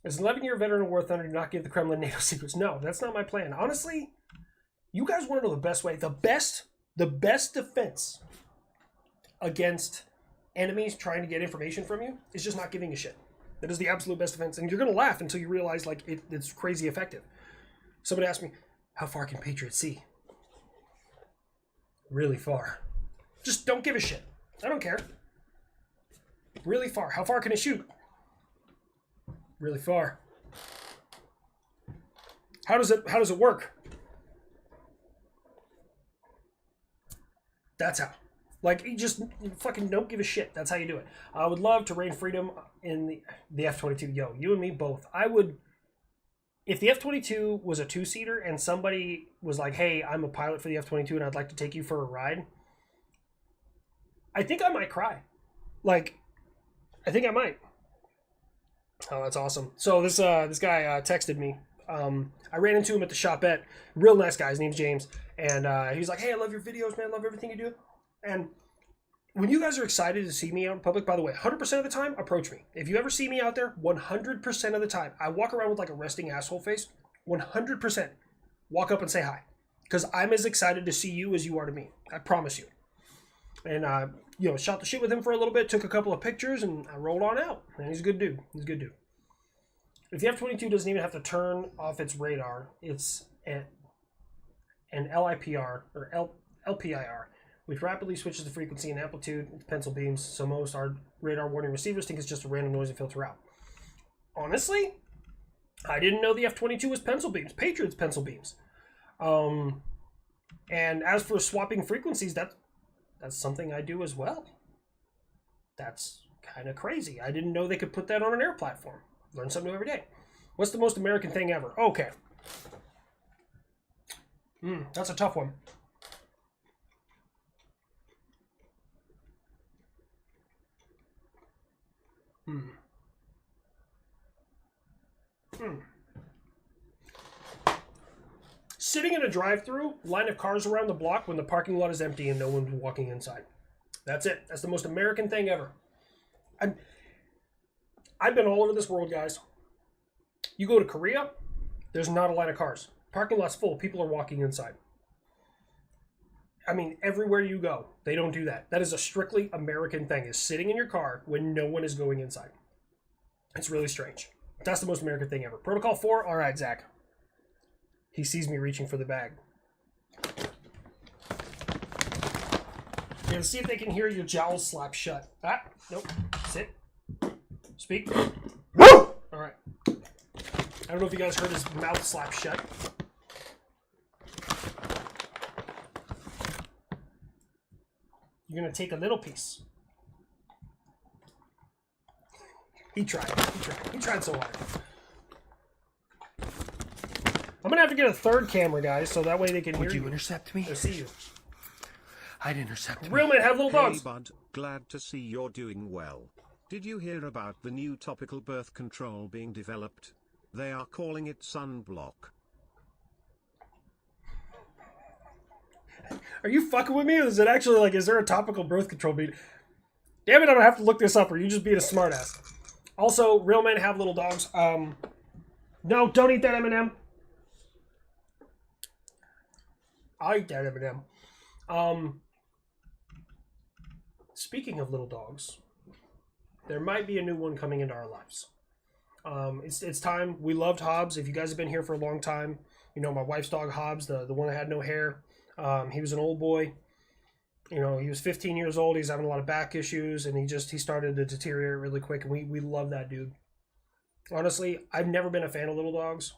As an 11-year veteran of War Thunder, do not give the Kremlin NATO secrets. No, that's not my plan. Honestly, you guys want to know the best way. The best defense against enemies trying to get information from you is just not giving a shit. That is the absolute best defense. And you're going to laugh until you realize like it's crazy effective. Somebody asked me, how far can Patriots see? Really far. Just don't give a shit. I don't care. Really far. How far can it shoot? Really far. How does it work? That's how. Like, you just fucking don't give a shit. That's how you do it. I would love to reign freedom in the F-22. Yo, you and me both. I would... If the F-22 was a two-seater and somebody was like, hey, I'm a pilot for the F-22 and I'd like to take you for a ride, I think I might cry. Like, I think I might. Oh, that's awesome. So this guy texted me. I ran into him at the shopette. Real nice guy. His name's James. And he was like, hey, I love your videos, man. I love everything you do. And when you guys are excited to see me out in public, by the way, 100% of the time, approach me. If you ever see me out there, 100% of the time, I walk around with like a resting asshole face. 100% walk up and say hi. Because I'm as excited to see you as you are to me. I promise you. And, shot the shit with him for a little bit, took a couple of pictures, and I rolled on out. And he's a good dude. He's a good dude. If the F-22 doesn't even have to turn off its radar, it's an LIPR, or LPIR, which rapidly switches the frequency and amplitude with pencil beams, so most our radar warning receivers think it's just a random noise and filter out. Honestly, I didn't know the F-22 was pencil beams. Patriot's pencil beams. And as for swapping frequencies, that's something I do as well. That's kind of crazy. I didn't know they could put that on an air platform. Learn something new every day. What's the most American thing ever? Okay. That's a tough one. Sitting in a drive-thru, line of cars around the block when the parking lot is empty and no one's walking inside. That's it. That's the most American thing ever. I've been all over this world, guys. You go to Korea, there's not a line of cars. Parking lot's full. People are walking inside. I mean, everywhere you go, they don't do that. That is a strictly American thing, is sitting in your car when no one is going inside. It's really strange. That's the most American thing ever. Protocol 4? All right, Zach. He sees me reaching for the bag. Yeah, see if they can hear your jowls slap shut. Ah, nope. Sit. Speak. All right. I don't know if you guys heard his mouth slap shut. You're going to take a little piece. He tried. He tried so hard. I'm going to have to get a third camera, guys, so that way they can hear you. Would you intercept me? I see you. I'd intercept Real men have little dogs. Hey bud, glad to see you're doing well. Did you hear about the new topical birth control being developed? They are calling it sunblock. Are you fucking with me? Or is it actually like, is there a topical birth control being... Damn it, I'm going to have to look this up, or you just being a smartass. Also, real men have little dogs. No, don't eat that M&M. I'll eat that M&M. Speaking of little dogs, there might be a new one coming into our lives. It's time. We loved Hobbs. If you guys have been here for a long time, you know my wife's dog Hobbs, the one that had no hair. He was an old boy. You know, he was 15 years old. He's having a lot of back issues, and he started to deteriorate really quick. And we love that dude. Honestly, I've never been a fan of little dogs.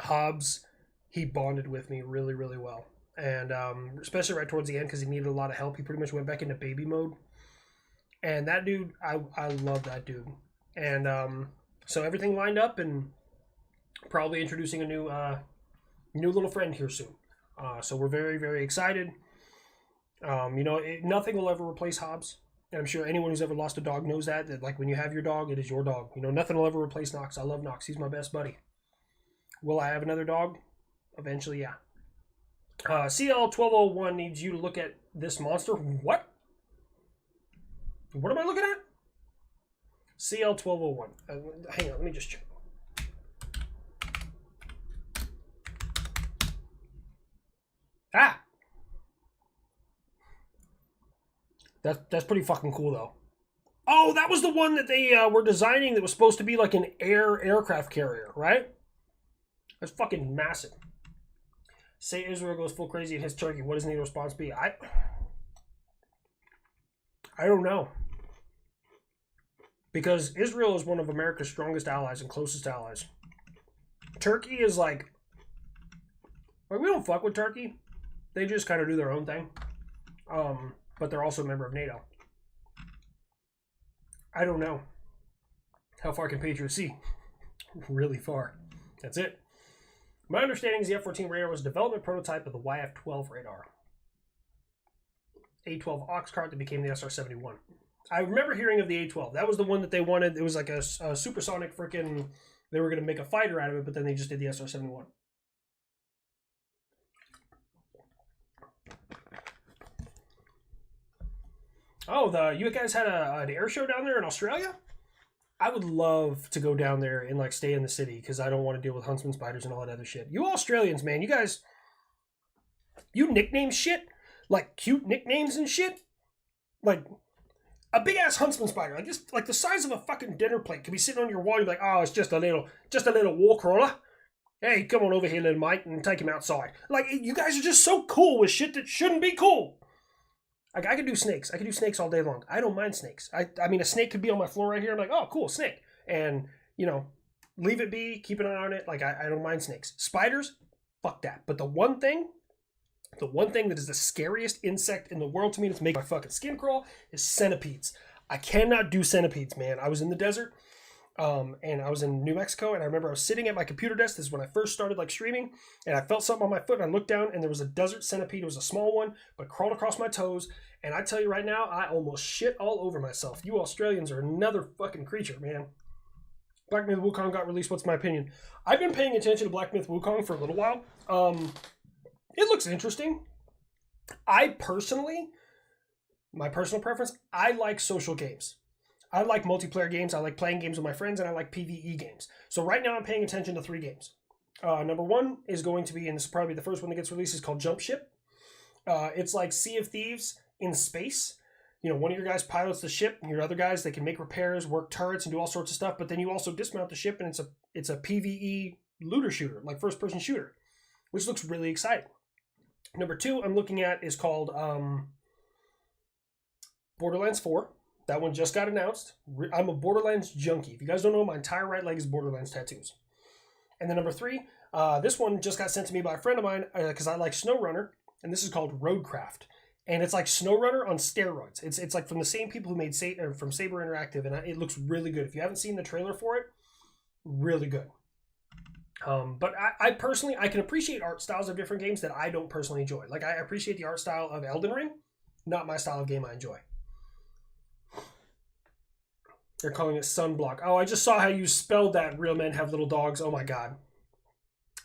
Hobbs, he bonded with me really, really well. And especially right towards the end because he needed a lot of help. He pretty much went back into baby mode. And that dude, I love that dude. And so everything lined up, and probably introducing a new little friend here soon. So we're very, very excited. Nothing will ever replace Hobbs. And I'm sure anyone who's ever lost a dog knows that like when you have your dog, it is your dog. You know, nothing will ever replace Knox. I love Knox. He's my best buddy. Will I have another dog? Eventually, yeah. CL1201 needs you to look at this monster. What? What am I looking at? CL1201. Hang on, let me just check. Ah! That's pretty fucking cool, though. Oh, that was the one that they were designing that was supposed to be like an aircraft carrier, right? That's fucking massive. Say Israel goes full crazy and hits Turkey. What does the response be? I don't know. Because Israel is one of America's strongest allies and closest allies. Turkey is like we don't fuck with Turkey. They just kind of do their own thing. but they're also a member of NATO. I don't know. How far can Patriots see? Really far. That's it. My understanding is the F-14 radar was a development prototype of the YF-12 radar. A-12 Ox cart that became the SR-71. I remember hearing of the A-12. That was the one that they wanted. It was like a supersonic freaking... They were going to make a fighter out of it, but then they just did the SR-71. Oh, you guys had an air show down there in Australia? I would love to go down there and like stay in the city because I don't want to deal with huntsman spiders and all that other shit. You Australians, man, you guys, you nickname shit, like cute nicknames and shit. Like a big ass huntsman spider, like this, like the size of a fucking dinner plate, could be sitting on your wall. You're like, oh, it's just a little wall crawler. Hey, come on over here, little mate, and take him outside. Like you guys are just so cool with shit that shouldn't be cool. Like, I could do snakes. I could do snakes all day long. I don't mind snakes. I mean, a snake could be on my floor right here. I'm like, oh, cool, snake. And, you know, leave it be, keep an eye on it. Like, I don't mind snakes. Spiders, fuck that. But the one thing that is the scariest insect in the world to me that's making my fucking skin crawl is centipedes. I cannot do centipedes, man. I was in the desert, and I was in New Mexico, and I remember I was sitting at my computer desk. This is when I first started, like, streaming, and I felt something on my foot, and I looked down, and there was a desert centipede. It was a small one, but crawled across my toes, and I tell you right now, I almost shit all over myself. You Australians are another fucking creature, man. Black Myth Wukong got released. What's my opinion? I've been paying attention to Black Myth Wukong for a little while. It looks interesting. I personally, my personal preference, I like social games. I like multiplayer games. I like playing games with my friends, and I like PvE games. So right now I'm paying attention to 3 games. Number 1 is going to be, and this is probably the first one that gets released, is called Jump Ship. It's like Sea of Thieves in space. You know, one of your guys pilots the ship, and your other guys, they can make repairs, work turrets, and do all sorts of stuff, but then you also dismount the ship, and it's a PvE looter shooter, like first-person shooter, which looks really exciting. Number 2 I'm looking at is called Borderlands 4. That one just got announced. I'm a Borderlands junkie. If you guys don't know, my entire right leg is Borderlands tattoos. And then number 3, this one just got sent to me by a friend of mine because I like SnowRunner, and this is called Roadcraft. And it's like SnowRunner on steroids. It's like from the same people who made from Saber Interactive, and it looks really good. If you haven't seen the trailer for it, really good. But I personally, I can appreciate art styles of different games that I don't personally enjoy. Like, I appreciate the art style of Elden Ring, not my style of game I enjoy. They're calling it Sunblock. Oh, I just saw how you spelled that. Real men have little dogs. Oh my god.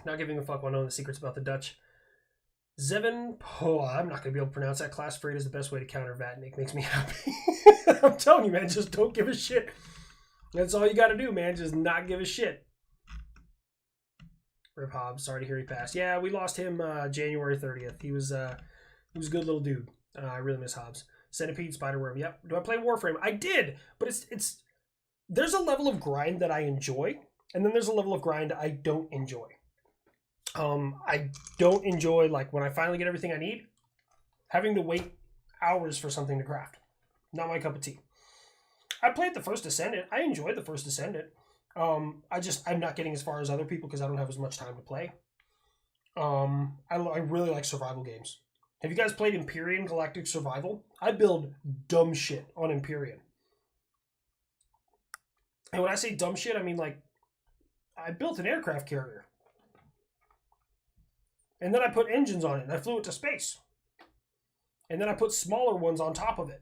Not giving a fuck while knowing the secrets about the Dutch. Zevin, oh, I'm not going to be able to pronounce that. Class Freight is the best way to counter Vatnik. Makes me happy. I'm telling you, man, just don't give a shit. That's all you got to do, man. Just not give a shit. Rip Hobbs, sorry to hear he passed. Yeah, we lost him January 30th. He was a good little dude. I really miss Hobbs. Centipede, Spiderworm. Yep. Do I play Warframe? I did, but it's there's a level of grind that I enjoy, and then there's a level of grind I don't enjoy. I don't enjoy, like, when I finally get everything I need, having to wait hours for something to craft. Not my cup of tea. I played the first Descendant. I enjoyed the first Descendant. I'm not getting as far as other people because I don't have as much time to play. I really like survival games. Have you guys played Empyrean Galactic Survival? I build dumb shit on Empyrean. And when I say dumb shit, I mean, like, I built an aircraft carrier. And then I put engines on it, and I flew it to space. And then I put smaller ones on top of it.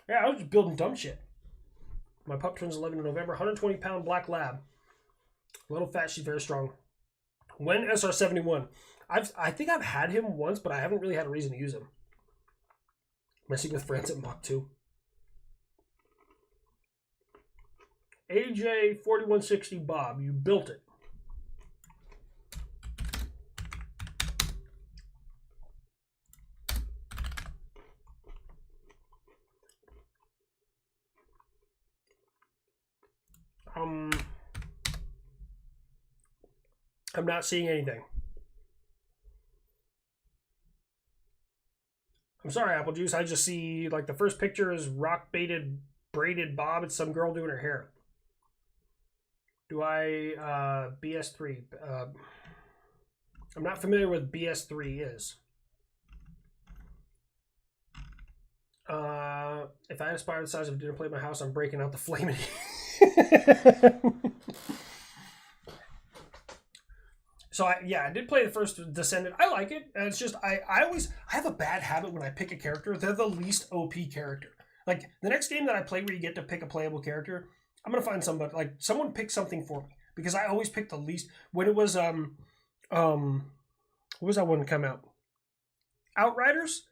Yeah, I was just building dumb shit. My pup turns 11 in November. 120-pound black lab. A little fat, she's very strong. When SR-71? I think I've had him once, but I haven't really had a reason to use him. Messing with friends at Mach 2. AJ 4160 Bob, you built it. I'm not seeing anything. I'm sorry, Apple Juice. I just see, like, the first picture is rock-baited, braided bob. It's some girl doing her hair. Do I, BS3? I'm not familiar with BS3 is. if I had a spider the size of a dinner plate in my house, I'm breaking out the flaming. So I did play the first Descendant. I like it. And it's just I have a bad habit when I pick a character. They're the least OP character. Like the next game that I play where you get to pick a playable character, I'm gonna find somebody like someone pick something for me because I always pick the least. When it was what was that one come out? Outriders.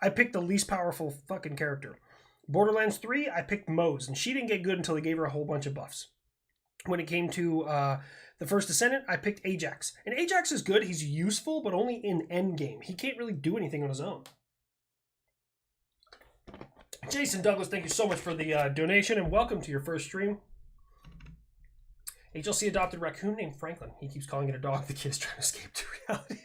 I picked the least powerful fucking character. Borderlands 3, I picked Moze, and she didn't get good until they gave her a whole bunch of buffs. When it came to the first Descendant, I picked Ajax. And Ajax is good. He's useful, but only in endgame. He can't really do anything on his own. Jason Douglas, thank you so much for the donation, and welcome to your first stream. HLC adopted a raccoon named Franklin. He keeps calling it a dog. The kid is trying to escape to reality.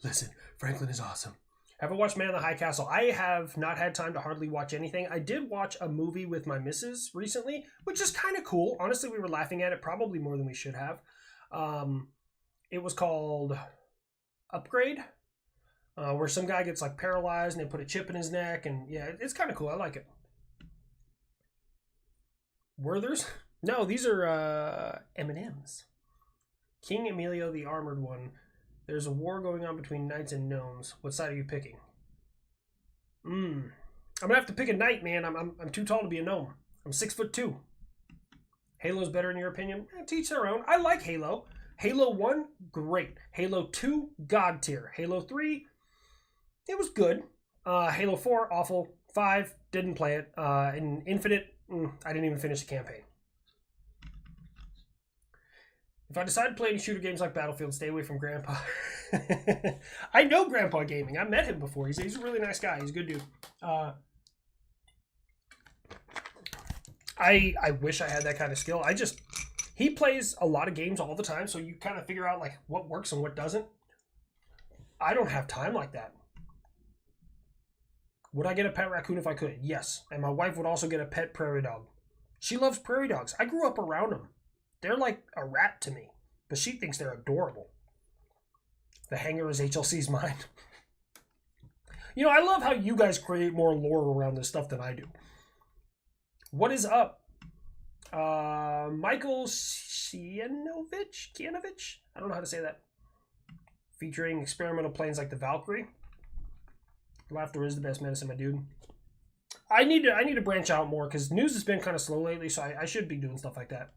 Listen, Franklin is awesome. Haven't watched Man in the High Castle. I have not had time to hardly watch anything. I did watch a movie with my missus recently, which is kind of cool. Honestly, we were laughing at it probably more than we should have. It was called Upgrade, where some guy gets like paralyzed and they put a chip in his neck. And yeah, it's kind of cool. I like it. Werthers? No, these are M&Ms. King Emilio the Armored One. There's a war going on between knights and gnomes. What side are you picking? I'm gonna have to pick a knight, man. I'm too tall to be a gnome. I'm 6'2". Halo's better in your opinion? Teach their own. I like Halo. Halo 1, great. Halo 2, god tier. Halo 3, it was good. Halo 4, awful. 5, didn't play it. And Infinite, I didn't even finish the campaign. If I decide to play any shooter games like Battlefield, stay away from Grandpa. I know Grandpa Gaming. I met him before. He's a really nice guy. He's a good dude. I wish I had that kind of skill. He plays a lot of games all the time, so you kind of figure out like what works and what doesn't. I don't have time like that. Would I get a pet raccoon if I could? Yes. And my wife would also get a pet prairie dog. She loves prairie dogs. I grew up around them. They're like a rat to me, but she thinks they're adorable. The hanger is HLC's mind. You know, I love how you guys create more lore around this stuff than I do. What is up? Michael Kianovich? I don't know how to say that. Featuring experimental planes like the Valkyrie. Laughter is the best medicine, my dude. I need to branch out more because news has been kind of slow lately, so I should be doing stuff like that.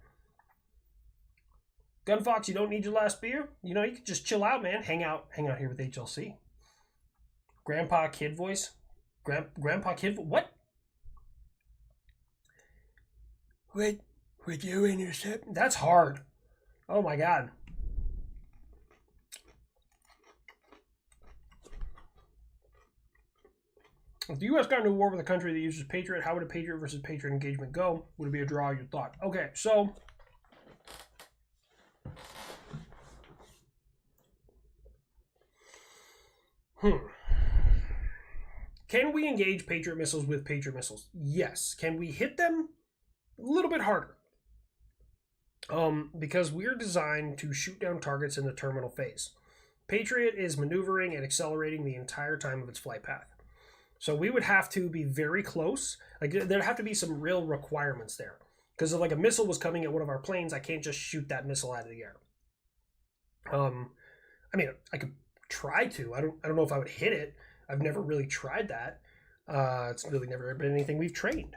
Gunfox, you don't need your last beer. You know, you can just chill out, man. Hang out here with HLC. Grandpa Kid voice. Grandpa Kid what? Would you intercept? That's hard. Oh my god. If the U.S. got into a war with a country that uses Patriot, how would a Patriot versus Patriot engagement go? Would it be a draw? Your thought? Okay, so can we engage Patriot missiles with Patriot missiles? Yes. Can we hit them? A little bit harder. Because we're designed to shoot down targets in the terminal phase. Patriot is maneuvering and accelerating the entire time of its flight path. So we would have to be very close. Like there'd have to be some real requirements there. Because if like a missile was coming at one of our planes, I can't just shoot that missile out of the air. I mean, I could try to. I don't know if I would hit it. I've never really tried that. It's really never been anything we've trained.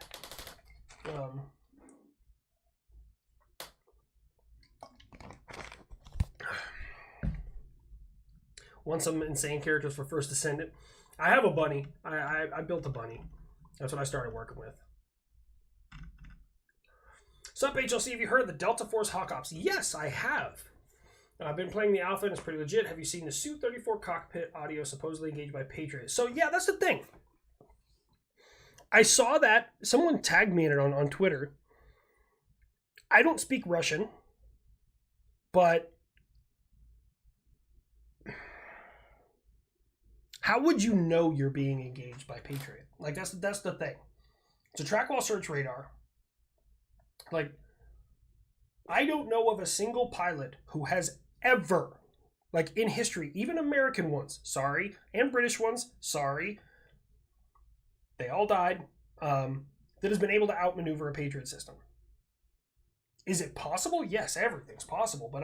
Want some insane characters for First Descendant? I have a bunny. I built a bunny. That's what I started working with. Sup, HLC, have you heard of the Delta Force Hawk Ops? Yes, I have. I've been playing the alpha and it's pretty legit. Have you seen the Su-34 cockpit audio supposedly engaged by Patriot? So yeah, that's the thing. I saw that. Someone tagged me in it on Twitter. I don't speak Russian, but how would you know you're being engaged by Patriot? Like that's the thing. It's a track while search radar. Like, I don't know of a single pilot who has ever, like in history, even American ones, sorry, and British ones, sorry, they all died, that has been able to outmaneuver a Patriot system. Is it possible? Yes, everything's possible. But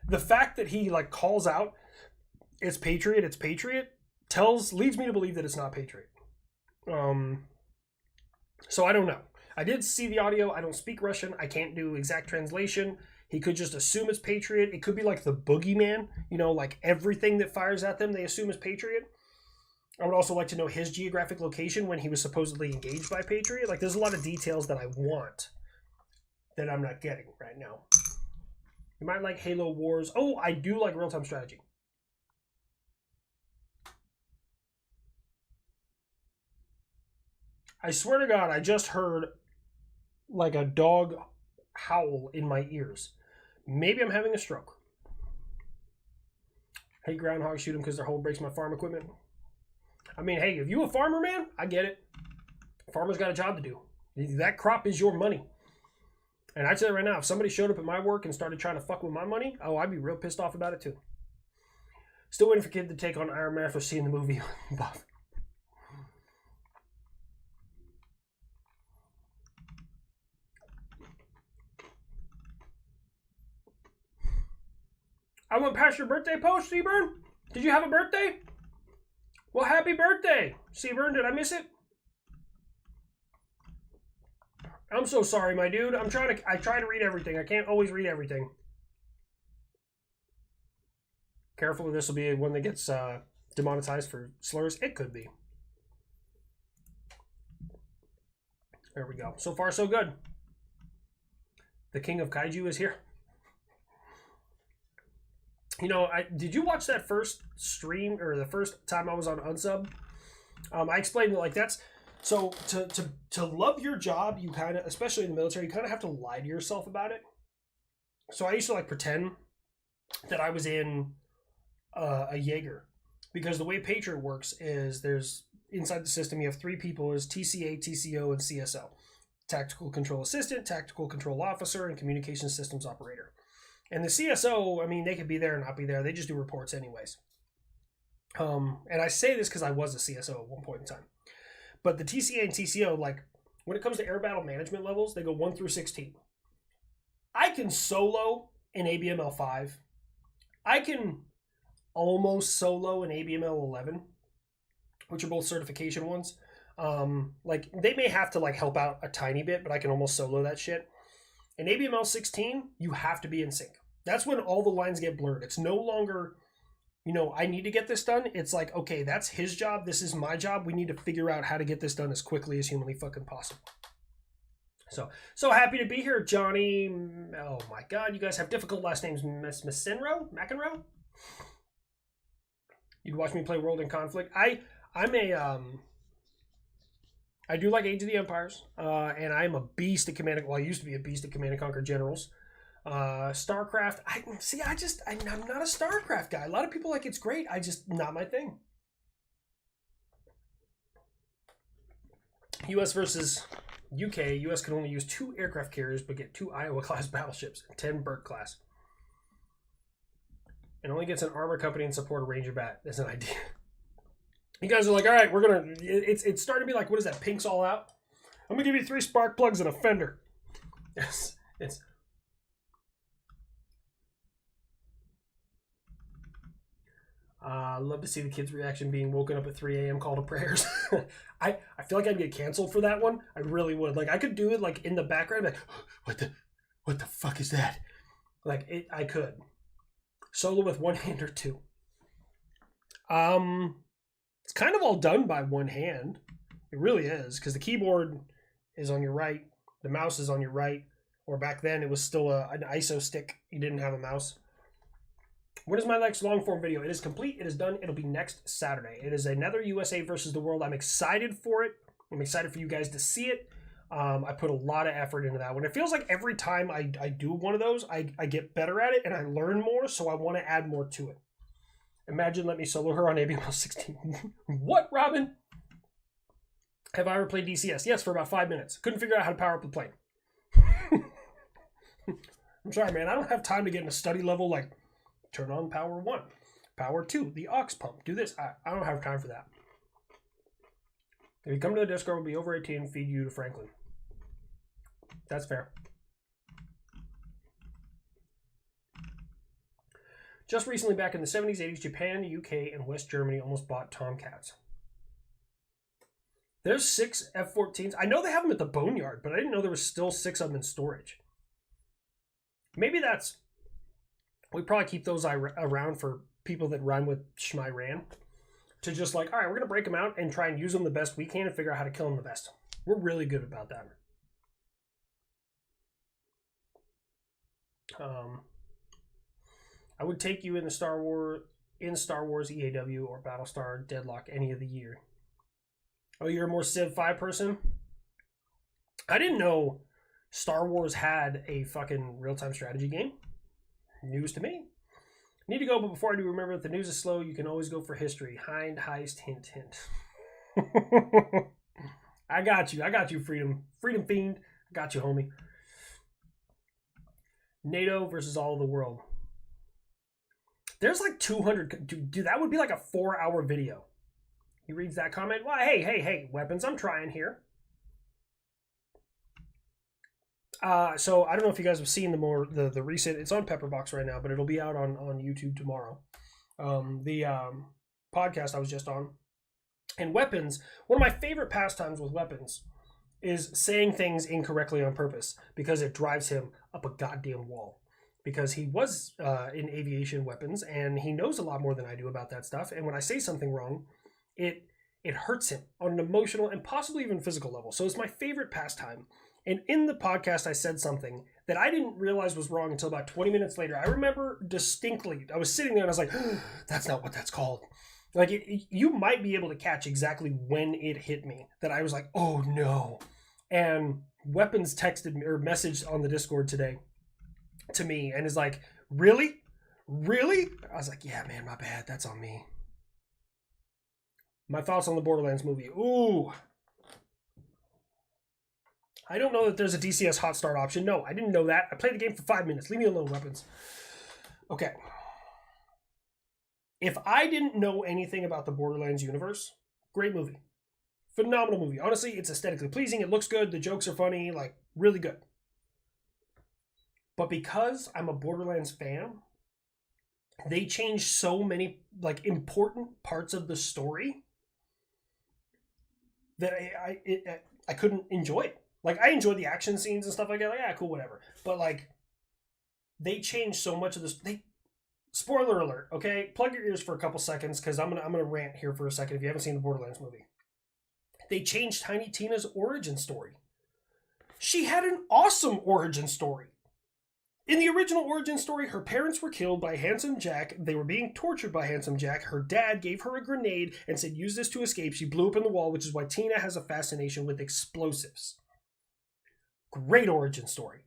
the fact that he like calls out it's Patriot, leads me to believe that it's not Patriot. So I don't know. I did see the audio. I don't speak Russian. I can't do exact translation. He could just assume it's Patriot. It could be like the boogeyman, you know, like everything that fires at them, they assume is Patriot. I would also like to know his geographic location when he was supposedly engaged by Patriot. Like, there's a lot of details that I want that I'm not getting right now. You might like Halo Wars. Oh, I do like real-time strategy. I swear to God, I just heard like a dog howl in my ears. Maybe I'm having a stroke. Hey, groundhog, shoot him because their hole breaks my farm equipment. I mean, hey, if you a farmer, man, I get it. Farmer's got a job to do. That crop is your money. And I tell you right now, if somebody showed up at my work and started trying to fuck with my money, oh, I'd be real pissed off about it too. Still waiting for Kid to take on Iron Man after seeing the movie. I went past your birthday post, Seaburn. Did you have a birthday? Well, happy birthday, Seaburn. Did I miss it? I'm so sorry, my dude. I try to read everything. I can't always read everything. Careful, this will be one that gets demonetized for slurs. It could be. There we go. So far, so good. The King of Kaiju is here. You know, did you watch that first stream or the first time I was on Unsub? I explained that, like, that's so to love your job, you kind of, especially in the military, you kind of have to lie to yourself about it. So I used to like pretend that I was in a Jaeger, because the way Patriot works is there's inside the system you have three people: is TCA, TCO, and CSO, Tactical Control Assistant, Tactical Control Officer, and Communication Systems Operator. And the CSO, I mean, they could be there or not be there. They just do reports anyways. And I say this because I was a CSO at one point in time. But the TCA and TCO, like, when it comes to air battle management levels, they go 1 through 16. I can solo an ABML5. I can almost solo an ABML 11, which are both certification ones. Like, they may have to, like, help out a tiny bit, but I can almost solo that shit. In ABML 16, you have to be in sync. That's when all the lines get blurred. It's no longer, you know, I need to get this done. It's like, okay, that's his job. This is my job. We need to figure out how to get this done as quickly as humanly fucking possible. So happy to be here, Johnny. Oh my God, you guys have difficult last names. McEnroe? You'd watch me play World in Conflict. I do like Age of the Empires, and I'm a beast at Command. Well, I used to be a beast at Command and Conquer Generals. StarCraft. I'm not a StarCraft guy. A lot of people like it's great. Not my thing. U.S. versus UK. U.S. can only use 2 aircraft carriers, but get 2 Iowa-class battleships and 10 Burke-class. And only gets an armor company and support a Ranger bat. That's an idea. You guys are like, all right, we're gonna. It's starting to be like, what is that? Pink's all out. I'm gonna give you 3 spark plugs and a fender. Yes, it's. Love to see the kids' reaction being woken up at 3 a.m. call to prayers. I feel like I'd get canceled for that one. I really would. Like, I could do it like in the background, like, what the fuck is that? Like, I could solo with 1 hand or 2. It's kind of all done by 1 hand. It really is, because the keyboard is on your right, the mouse is on your right, or back then it was still an ISO stick. You didn't have a mouse. When is my next long form video? It is complete. It is done. It'll be next Saturday. It is another USA versus the world. I'm excited for it. I'm excited for you guys to see it. I put a lot of effort into that one. It feels like every time I do one of those, I get better at it and I learn more, so I want to add more to it. Imagine let me solo her on ABML 16. What, Robin? Have I ever played DCS? Yes, for about 5 minutes. Couldn't figure out how to power up the plane. I'm sorry, man. I don't have time to get in a study level like turn on power 1, power 2, the aux pump, do this. I don't have time for that. If you come to the Discord, we'll be over 18, feed you to Franklin. That's fair. Just recently, back in the 70s, 80s, Japan, UK, and West Germany almost bought Tomcats. There's 6 F-14s. I know they have them at the Boneyard, but I didn't know there was still 6 of them in storage. Maybe that's... We probably keep those around for people that run with Shmai-Ran. To just like, all right, we're going to break them out and try and use them the best we can and figure out how to kill them the best. We're really good about that. I would take you in the Star Wars EAW or Battlestar Deadlock any of the year. Oh, you're a more Civ 5 person? I didn't know Star Wars had a fucking real-time strategy game. News to me. Need to go, but before I do, remember that the news is slow. You can always go for history. Hind, heist, hint, hint. I got you, Freedom. Freedom Fiend. I got you, homie. NATO versus all of the world. There's like 200. Dude, that would be like a 4-hour video. He reads that comment. Well, hey, weapons. I'm trying here. So I don't know if you guys have seen the recent. It's on Pepperbox right now, but it'll be out on YouTube tomorrow. The podcast I was just on, and weapons. One of my favorite pastimes with weapons is saying things incorrectly on purpose because it drives him up a goddamn wall. Because he was in aviation weapons and he knows a lot more than I do about that stuff. And when I say something wrong, it hurts him on an emotional and possibly even physical level. So it's my favorite pastime. And in the podcast, I said something that I didn't realize was wrong until about 20 minutes later. I remember distinctly, I was sitting there and I was like, that's not what that's called. Like, you might be able to catch exactly when it hit me that I was like, oh no. And Weapons texted me or messaged on the Discord today to me and is like, really? I was like, yeah, man, my bad. That's on me. My thoughts on the Borderlands movie. Ooh. I don't know that there's a DCS hot start option. No, I didn't know that. I played the game for 5 minutes. Leave me alone, Weapons. Okay. If I didn't know anything about the Borderlands universe, great movie. Phenomenal movie. Honestly, it's aesthetically pleasing. It looks good. The jokes are funny. Like, really good. But because I'm a Borderlands fan, they changed so many, like, important parts of the story that I couldn't enjoy it. Like, I enjoyed the action scenes and stuff like that. Like, yeah, cool, whatever. But, like, they changed so much of this. Spoiler alert, okay? Plug your ears for a couple seconds, because I'm gonna rant here for a second if you haven't seen the Borderlands movie. They changed Tiny Tina's origin story. She had an awesome origin story. In the original origin story, her parents were killed by Handsome Jack. They were being tortured by Handsome Jack. Her dad gave her a grenade and said, use this to escape. She blew up in the wall, which is why Tina has a fascination with explosives. Great origin story.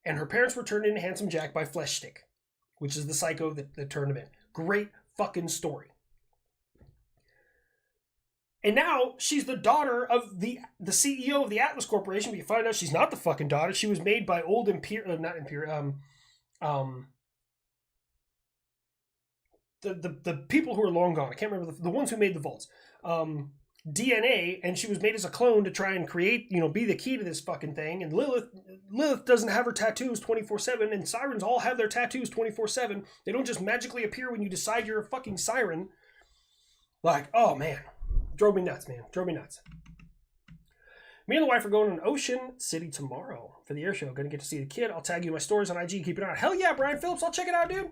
And her parents were turned into Handsome Jack by Flesh Stick, which is the psycho that turned him in. Great fucking story. And now she's the daughter of the CEO of the Atlas Corporation. But you find out she's not the fucking daughter. She was made by old the people who are long gone. I can't remember the ones who made the vaults. DNA, and she was made as a clone to try and create, be the key to this fucking thing. And Lilith doesn't have her tattoos 24/7, and sirens all have their tattoos 24/7. They don't just magically appear when you decide you're a fucking siren. Like, oh man, drove me nuts, man, drove me nuts. Me and the wife are going to Ocean City tomorrow for the air show. Gonna get to see the kid. I'll tag you in my stories on IG. Keep it on. Hell yeah, Brian Phillips. I'll check it out, dude.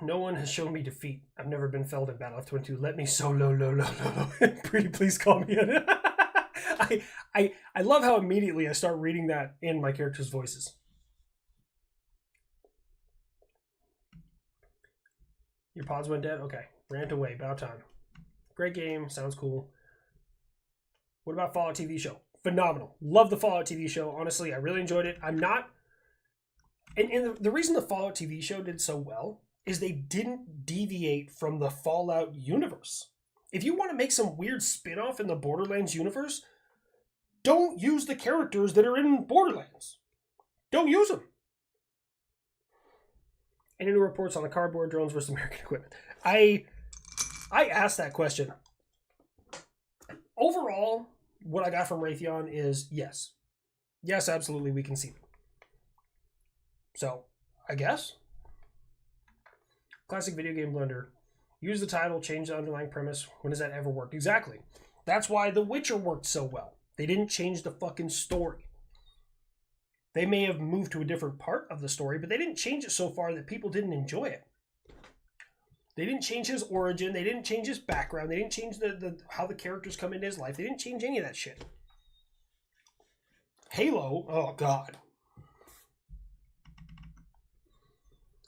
No one has shown me defeat. I've never been felled in Battle F-22. Let me solo, low. Pretty please call me in. I love how immediately I start reading that in my characters' voices. Your pods went dead? Okay. Rant away. About time. Great game. Sounds cool. What about Fallout TV show? Phenomenal. Love the Fallout TV show. Honestly, I really enjoyed it. I'm not... And the reason the Fallout TV show did so well is they didn't deviate from the Fallout universe. If you want to make some weird spin-off in the Borderlands universe, don't use the characters that are in Borderlands. Don't use them. Any new reports on the cardboard drones versus American equipment? I asked that question. Overall, what I got from Raytheon is yes. Yes, absolutely, we can see them. So, I guess. Classic video game blunder. Use the title, change the underlying premise. When does that ever work? Exactly. That's why The Witcher worked so well. They didn't change the fucking story. They may have moved to a different part of the story, but they didn't change it so far that people didn't enjoy it. They didn't change his origin. They didn't change his background. They didn't change the how the characters come into his life. They didn't change any of that shit. Halo, oh god.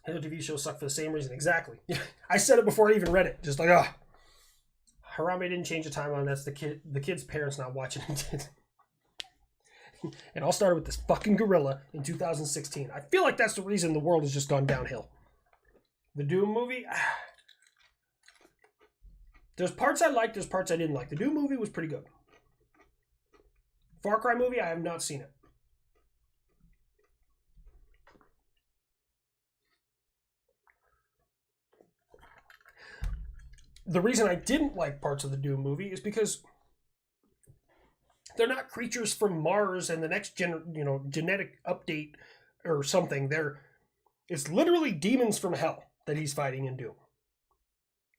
Halo TV shows suck for the same reason. Exactly. I said it before I even read it. Just like, ah. Harambe didn't change the timeline. That's the kid's parents not watching it. It all started with this fucking gorilla in 2016. I feel like that's the reason the world has just gone downhill. The Doom movie, there's parts I liked, there's parts I didn't like. The Doom movie was pretty good. Far Cry movie, I have not seen it. The reason I didn't like parts of the Doom movie is because they're not creatures from Mars and the next genetic update or something. It's literally demons from hell that he's fighting in Doom.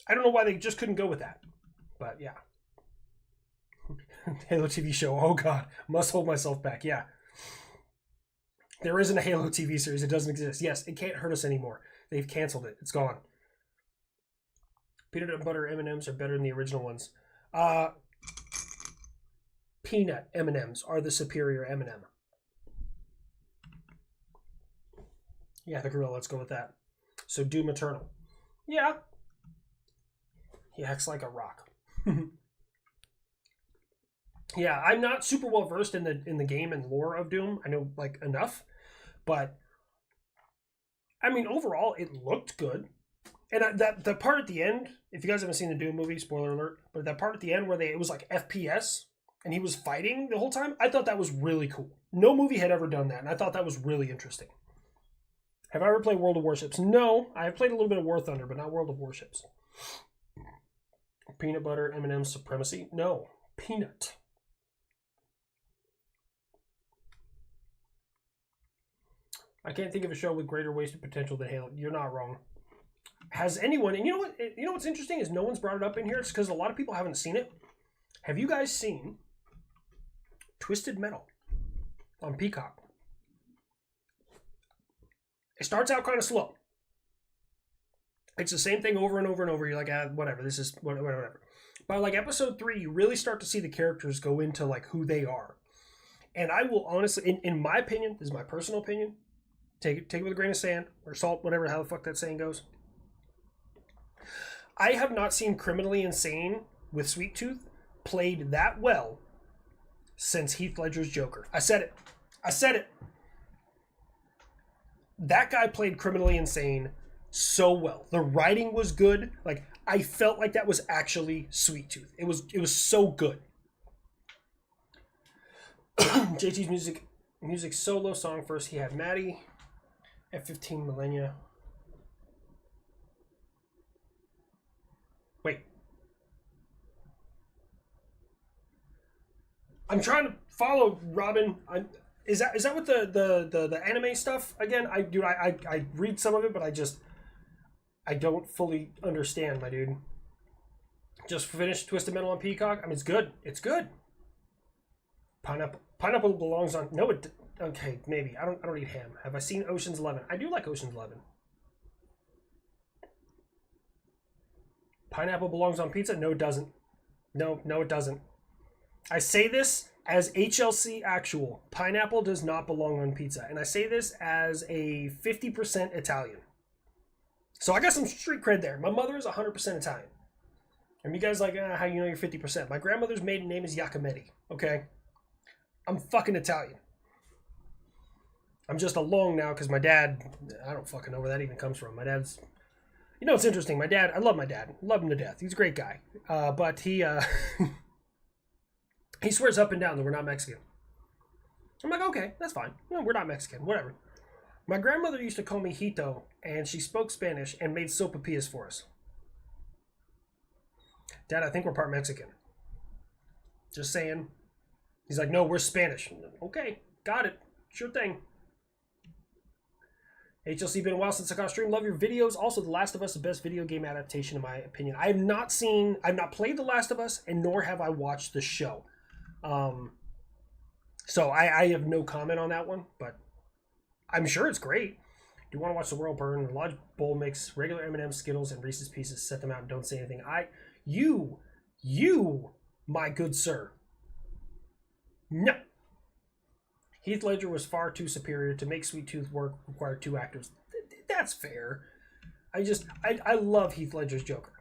I don't know why they just couldn't go with that. But yeah. Halo TV show. Oh god. Must hold myself back. Yeah. There isn't a Halo TV series. It doesn't exist. Yes, it can't hurt us anymore. They've canceled it. It's gone. Peanut butter M&Ms are better than the original ones. Peanut M&Ms are the superior M&M. Yeah, the gorilla. Let's go with that. So Doom Eternal. Yeah. He acts like a rock. Yeah, I'm not super well versed in the game and lore of Doom. I know like enough, but I mean overall it looked good. And that part at the end, if you guys haven't seen the Doom movie, spoiler alert, but that part at the end where it was like FPS and he was fighting the whole time, I thought that was really cool. No movie had ever done that, and I thought that was really interesting. Have I ever played World of Warships? No, I have played a little bit of War Thunder, but not World of Warships. Peanut butter M&M supremacy? No, peanut. I can't think of a show with greater wasted potential than Halo. You're not wrong. Has anyone, and you know what? You know what's interesting is no one's brought it up in here. It's because a lot of people haven't seen it. Have you guys seen Twisted Metal on Peacock? It starts out kind of slow. It's the same thing over and over and over. You're like, whatever. This is whatever. By like episode 3, you really start to see the characters go into like who they are. And I will honestly, in my opinion, this is my personal opinion. Take it with a grain of sand or salt, whatever, how the fuck that saying goes. I have not seen Criminally Insane with Sweet Tooth played that well since Heath Ledger's Joker. I said it. That guy played Criminally Insane so well. The writing was good. Like, I felt like that was actually Sweet Tooth. It was so good. JT's music solo song first. He had Maddie at 15 millennia. Wait. I'm trying to follow Robin. Is that with the anime stuff again? I read some of it, but I don't fully understand, my dude. Just finished Twisted Metal on Peacock. I mean, it's good. It's good. Pineapple belongs on. No, it. Okay, maybe. I don't eat ham. Have I seen Ocean's 11? I do like Ocean's 11. Pineapple belongs on pizza? No, it doesn't. No, it doesn't. I say this as HLC actual. Pineapple does not belong on pizza. And I say this as a 50% Italian. So I got some street cred there. My mother is 100% Italian. And you guys like, how you know you're 50%? My grandmother's maiden name is Giacometti. Okay? I'm fucking Italian. I'm just along now because my dad, I don't fucking know where that even comes from. My dad's, you know, it's interesting. My dad, I love my dad. Love him to death. He's a great guy. But he swears up and down that we're not Mexican. I'm like, okay, that's fine. No, we're not Mexican. Whatever. My grandmother used to call me Hito, and she spoke Spanish and made sopapillas for us. Dad, I think we're part Mexican. Just saying. He's like, no, we're Spanish. Okay, got it. Sure thing. HLC, been a while since I got a stream. Love your videos. Also, The Last of Us, the best video game adaptation in my opinion. I've not played The Last of Us, and nor have I watched the show. So I have no comment on that one, but I'm sure it's great. Do you want to watch the world burn? A large bowl mix regular M&M's, Skittles, and Reese's Pieces. Set them out and don't say anything. You, my good sir. No. Heath Ledger was far too superior. To make Sweet Tooth work required 2 actors. That's fair. I love Heath Ledger's Joker.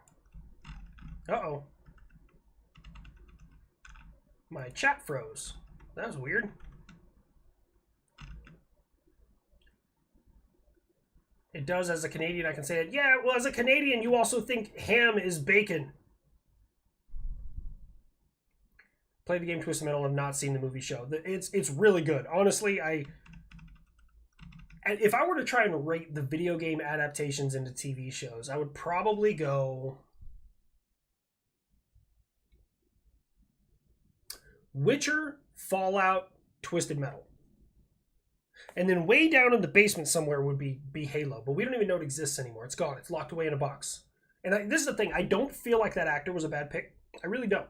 Uh-oh. My chat froze. That was weird. It does. As a Canadian, I can say it. Yeah, well, as a Canadian, you also think ham is bacon. Play the game Twisted Metal. I've not seen the movie show. It's really good. Honestly, if I were to try and rate the video game adaptations into TV shows, I would probably go Witcher, Fallout, Twisted Metal. And then way down in the basement somewhere would be Halo. But we don't even know it exists anymore. It's gone. It's locked away in a box. And this is the thing. I don't feel like that actor was a bad pick. I really don't.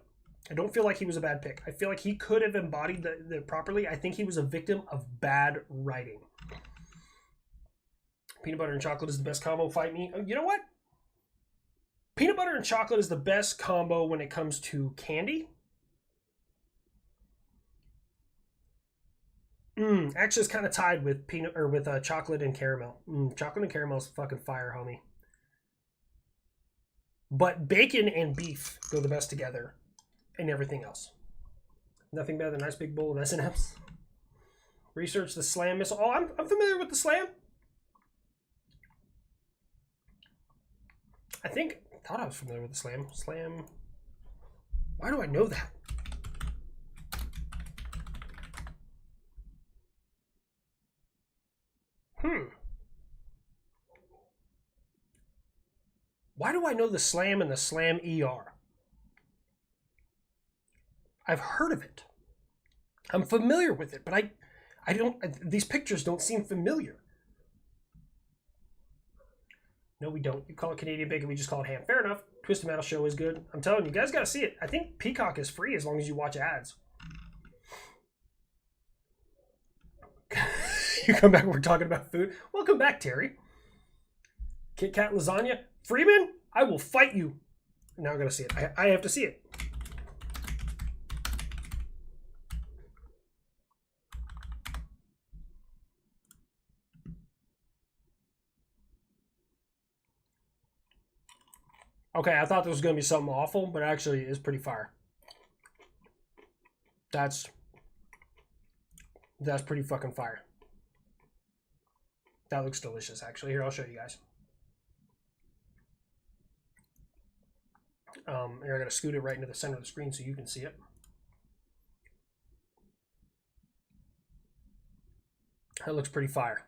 I don't feel like he was a bad pick. I feel like he could have embodied the properly. I think he was a victim of bad writing. Peanut butter and chocolate is the best combo. Fight me. You know what? Peanut butter and chocolate is the best combo when it comes to candy. Actually, it's kind of tied with chocolate and caramel. Chocolate and caramel is fucking fire, homie. But bacon and beef go the best together, and everything else. Nothing better than a nice big bowl of S&Ms. Research the Slam missile. Oh, I'm familiar with the Slam. I thought I was familiar with the Slam. Slam. Why do I know that? Why do I know the Slam and the Slam ER? I've heard of it. I'm familiar with it, but I don't. These pictures don't seem familiar. No, we don't. You call it Canadian bacon, we just call it ham. Fair enough. Twisted Metal show is good. I'm telling you, you guys got to see it. I think Peacock is free as long as you watch ads. You come back, we're talking about food. Welcome back, Terry. Kit Kat lasagna. Freeman, I will fight you. Now I'm going to see it. I have to see it. Okay, I thought there was going to be something awful, but actually it's pretty fire. That's pretty fucking fire. That looks delicious, actually. Here, I'll show you guys. Here, I gotta scoot it right into the center of the screen so you can see it. That looks pretty fire.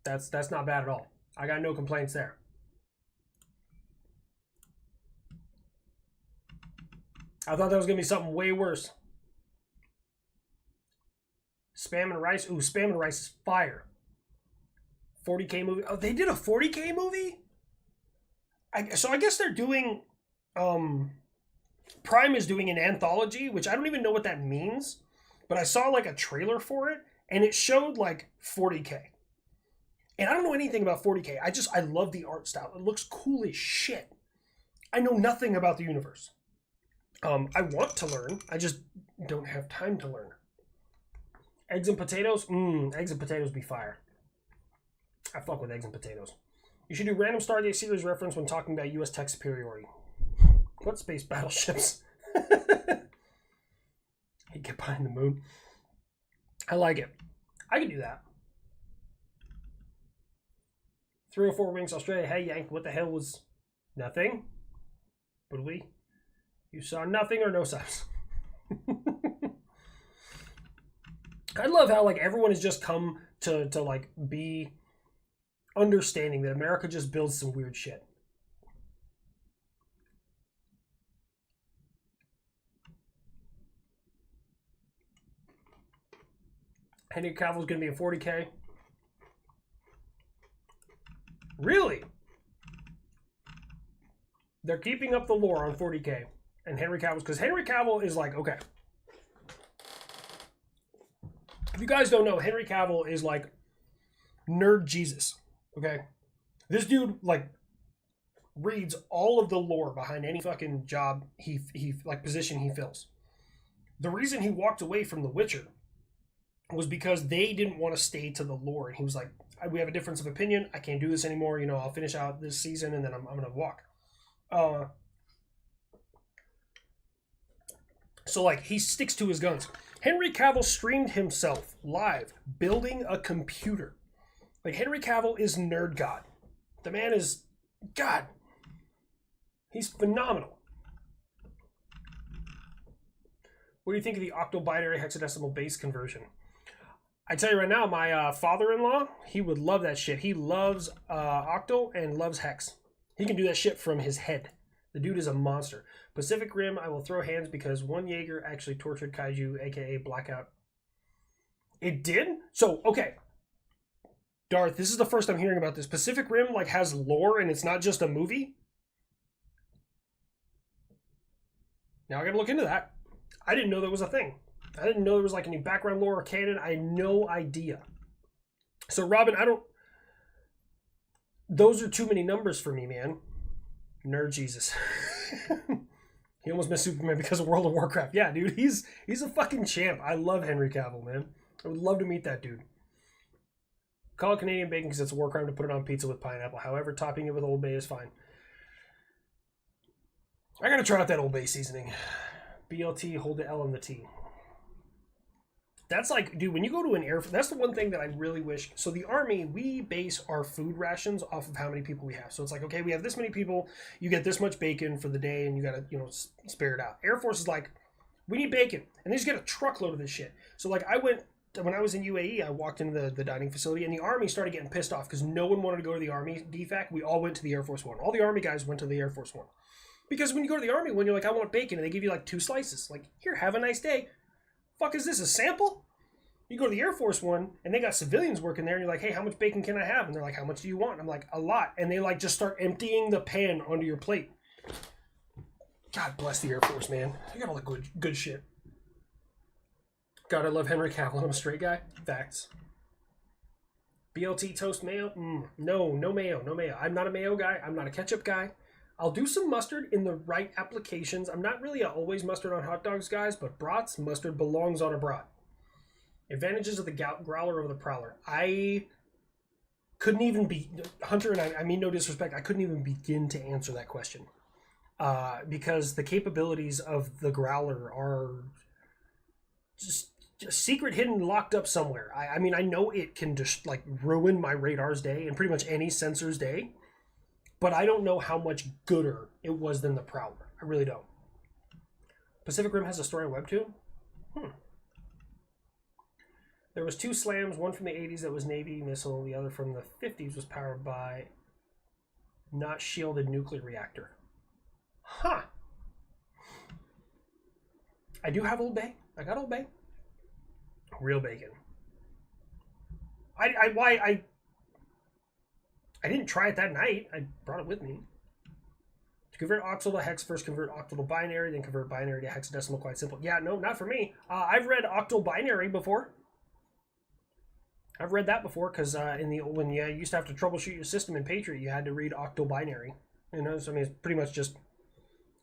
That's not bad at all. I got no complaints there. I thought that was gonna be something way worse. Spam and Rice. Ooh, Spam and Rice is fire. 40K movie. Oh, they did a 40K movie? So I guess they're doing... Prime is doing an anthology, which I don't even know what that means. But I saw like a trailer for it, and it showed like 40K. And I don't know anything about 40K. I love the art style. It looks cool as shit. I know nothing about the universe. I want to learn. I just don't have time to learn. Eggs and potatoes? Eggs and potatoes be fire. I fuck with eggs and potatoes. You should do random Stargate series reference when talking about U.S. tech superiority. What space battleships? Hey, get behind the moon. I like it. I can do that. 304 Wings, Australia. Hey, Yank, what the hell was... Nothing? But you saw nothing or no signs. I love how like everyone has just come to like be understanding that America just builds some weird shit. Henry Cavill's going to be in 40K. Really? They're keeping up the lore on 40K. And Henry Cavill's, because Henry Cavill is like, okay. If you guys don't know, Henry Cavill is like nerd Jesus. Okay? This dude, like, reads all of the lore behind any fucking job he like position he fills. The reason he walked away from The Witcher was because they didn't want to stay to the lore. And he was like, we have a difference of opinion. I can't do this anymore. You know, I'll finish out this season and then I'm going to walk. So, like, he sticks to his guns. Henry Cavill streamed himself live building a computer. Like, Henry Cavill is nerd god. The man is God. He's phenomenal. What do you think of the octo-binary hexadecimal base conversion? I tell you right now, my father-in-law, he would love that shit. He loves octo and loves hex. He can do that shit from his head. The dude is a monster. Pacific Rim, I will throw hands because one Jaeger actually tortured Kaiju, aka Blackout. It did? So, okay. Darth, this is the first I'm hearing about this. Pacific Rim, like, has lore and it's not just a movie? Now I gotta look into that. I didn't know that was a thing. I didn't know there was like any background lore or canon. I had no idea. So Robin, those are too many numbers for me, man. Nerd Jesus. He almost missed Superman because of World of Warcraft. Yeah, dude, he's a fucking champ. I love Henry Cavill, man. I would love to meet that dude. Call it Canadian bacon because it's a war crime to put it on pizza with pineapple. However, topping it with Old Bay is fine. I gotta try out that Old Bay seasoning. BLT, hold the L on the T. That's like, dude, when you go to an air, that's the one thing that I really wish. So the Army, we base our food rations off of how many people we have. So it's like, okay, we have this many people, you get this much bacon for the day, and you gotta, you know, spare it out. Air Force is like, we need bacon, and they just get a truckload of this shit. So like, when I was in UAE, I walked into the dining facility, and the Army started getting pissed off because no one wanted to go to the Army DFAC. We all went to the Air Force One. All the Army guys went to the Air Force One. Because when you go to the Army one, you're like, I want bacon, and they give you like 2 slices. Like, here, have a nice day. Fuck is this, a sample? You go to the Air Force one, and they got civilians working there, and you're like, hey, how much bacon can I have? And they're like, how much do you want? And I'm like, a lot. And they like just start emptying the pan onto your plate. God bless the Air Force, man. They got all the good shit. God, I love Henry Cavill. I'm a straight guy. Facts. BLT toast mayo? No mayo, no mayo. I'm not a mayo guy. I'm not a ketchup guy. I'll do some mustard in the right applications. I'm not really a always mustard on hot dogs, guys, but brats, mustard belongs on a brat. Advantages of the growler over the prowler. I couldn't even be, Hunter, and I mean no disrespect, I couldn't even begin to answer that question. Because the capabilities of the growler are just secret, hidden, locked up somewhere. I mean, I know it can just like ruin my radar's day and pretty much any sensor's day. But I don't know how much gooder it was than the Prowler. I really don't. Pacific Rim has a story on Webtoon? There was 2 slams, one from the 80s that was Navy missile, the other from the 50s was powered by not shielded nuclear reactor. Huh. I do have Old Bay. I got Old Bay. Real bacon. I didn't try it that night. I brought it with me. To convert octal to hex, first convert octal to binary, then convert binary to hexadecimal. Quite simple. Yeah, no, not for me. I've read octal binary before. I've read that before because when you used to have to troubleshoot your system in Patriot, you had to read octal binary. You know, so I mean, it's pretty much just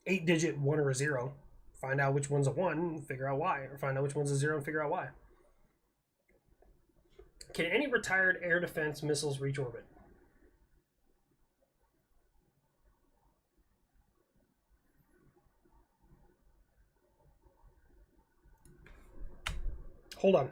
8-digit 1 or a 0. Find out which one's a 1 and figure out why, or find out which one's a 0 and figure out why. Can any retired air defense missiles reach orbit? Hold on.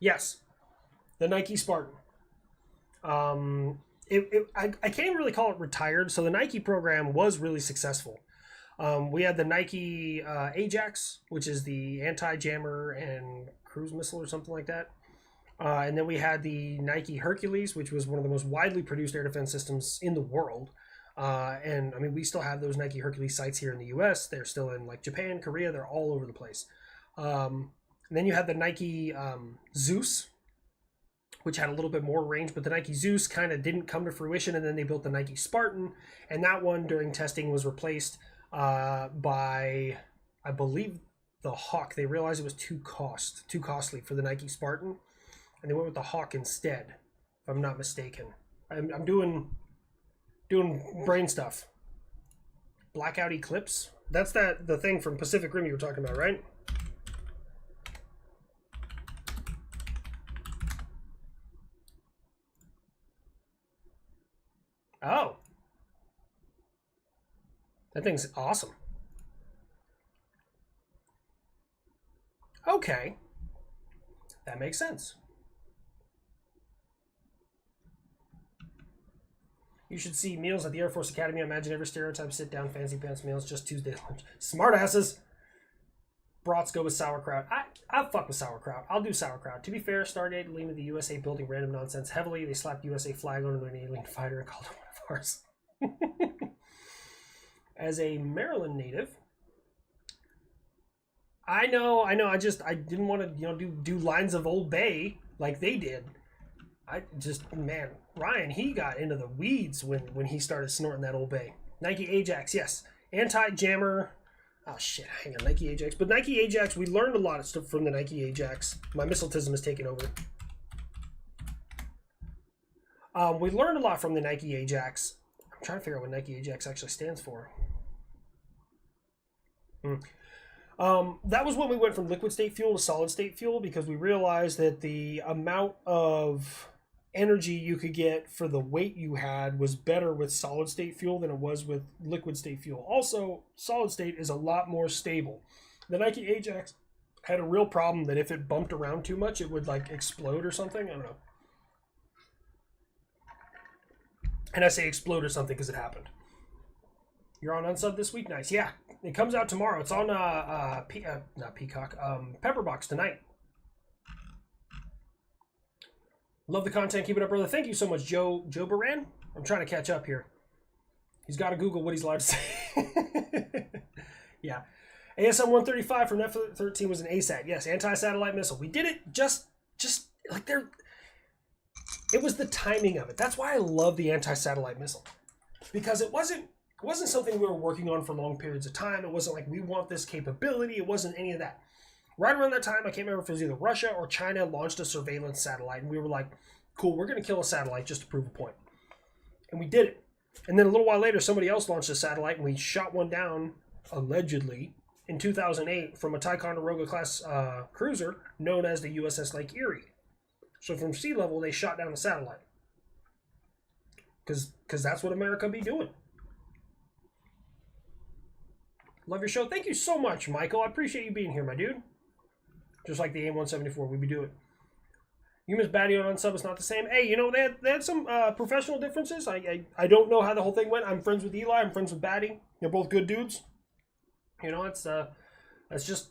Yes, the Nike Spartan. I can't even really call it retired. So the Nike program was really successful. We had the Nike Ajax, which is the anti-jammer and cruise missile or something like that. And then we had the Nike Hercules, which was one of the most widely produced air defense systems in the world. And I mean, we still have those Nike Hercules sites here in the U.S. They're still in like Japan, Korea. They're all over the place. And then you had the Nike Zeus, which had a little bit more range, but the Nike Zeus kind of didn't come to fruition. And then they built the Nike Spartan, and that one during testing was replaced by, I believe, the Hawk. They realized it was too costly for the Nike Spartan, and they went with the Hawk instead, if I'm not mistaken. I'm doing brain stuff. Blackout Eclipse. That's the thing from Pacific Rim you were talking about, right? Oh. That thing's awesome. Okay. That makes sense. You should see meals at the Air Force Academy. I imagine every stereotype sit down, fancy pants meals, just Tuesday lunch. Smart asses. Brats go with sauerkraut. I fuck with sauerkraut. I'll do sauerkraut. To be fair, Stardate leaned to the USA building random nonsense heavily. They slapped USA flag on an alien fighter and called it one of ours. As a Maryland native, I know. I didn't want to, do lines of Old Bay like they did. Man, Ryan, he got into the weeds when he started snorting that Old Bay. Nike Ajax, yes. Anti-jammer. Oh, shit, hang on, Nike Ajax. But Nike Ajax, we learned a lot of stuff from the Nike Ajax. My missiletism is taking over. We learned a lot from the Nike Ajax. I'm trying to figure out what Nike Ajax actually stands for. That was when we went from liquid state fuel to solid state fuel, because we realized that the amount of energy you could get for the weight you had was better with solid state fuel than it was with liquid state fuel. Also, solid state is a lot more stable. The Nike Ajax had a real problem that if it bumped around too much, it would like explode or something. I don't know. And I say explode or something because it happened. You're on Unsub this week? Nice. Yeah, it comes out tomorrow. It's on not Peacock, Pepperbox tonight. Love the content. Keep it up, brother. Thank you so much, Joe Baran. I'm trying to catch up here. He's got to Google what he's allowed to say. Yeah. ASM 135 from Net 13 was an ASAT. Yes, anti-satellite missile. We did it just like there. It was the timing of it. That's why I love the anti-satellite missile, because it wasn't something we were working on for long periods of time. It wasn't like we want this capability. It wasn't any of that. Right around that time, I can't remember if it was either Russia or China launched a surveillance satellite, and we were like, cool, we're going to kill a satellite just to prove a point. And we did it. And then a little while later, somebody else launched a satellite, and we shot one down, allegedly, in 2008 from a Ticonderoga class cruiser known as the USS Lake Erie. So from sea level, they shot down a satellite. Because that's what America be doing. Love your show. Thank you so much, Michael. I appreciate you being here, my dude. Just like the AIM-174, we be doing. You miss Batty on Unsub, it's not the same. Hey, they had some professional differences. I don't know how the whole thing went. I'm friends with Eli. I'm friends with Batty. They're both good dudes. It's just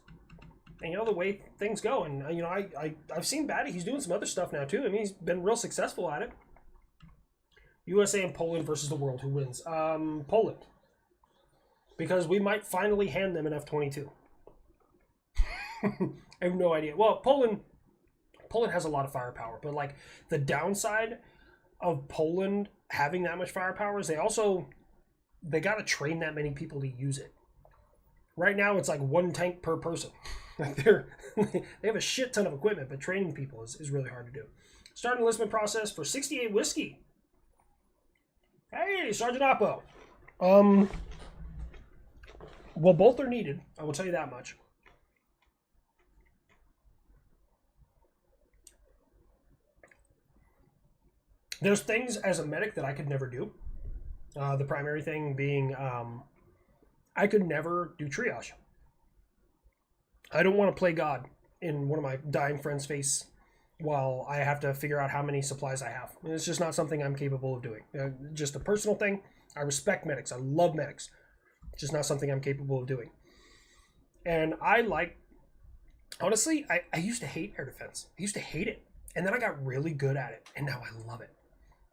the way things go. And I've seen Batty. He's doing some other stuff now too. I mean, he's been real successful at it. USA and Poland versus the world. Who wins? Poland. Because we might finally hand them an F-22. I have no idea. Well, Poland has a lot of firepower, but like the downside of Poland having that much firepower is they got to train that many people to use it. Right now, it's like one tank per person. Like they have a shit ton of equipment, but training people is really hard to do. Start enlistment process for 68 whiskey. Hey, Sergeant Oppo. Well, both are needed. I will tell you that much. There's things as a medic that I could never do. The primary thing being I could never do triage. I don't want to play God in one of my dying friends' face while I have to figure out how many supplies I have. And it's just not something I'm capable of doing. Just a personal thing. I respect medics. I love medics. It's just not something I'm capable of doing. And honestly, I used to hate air defense. I used to hate it. And then I got really good at it. And now I love it.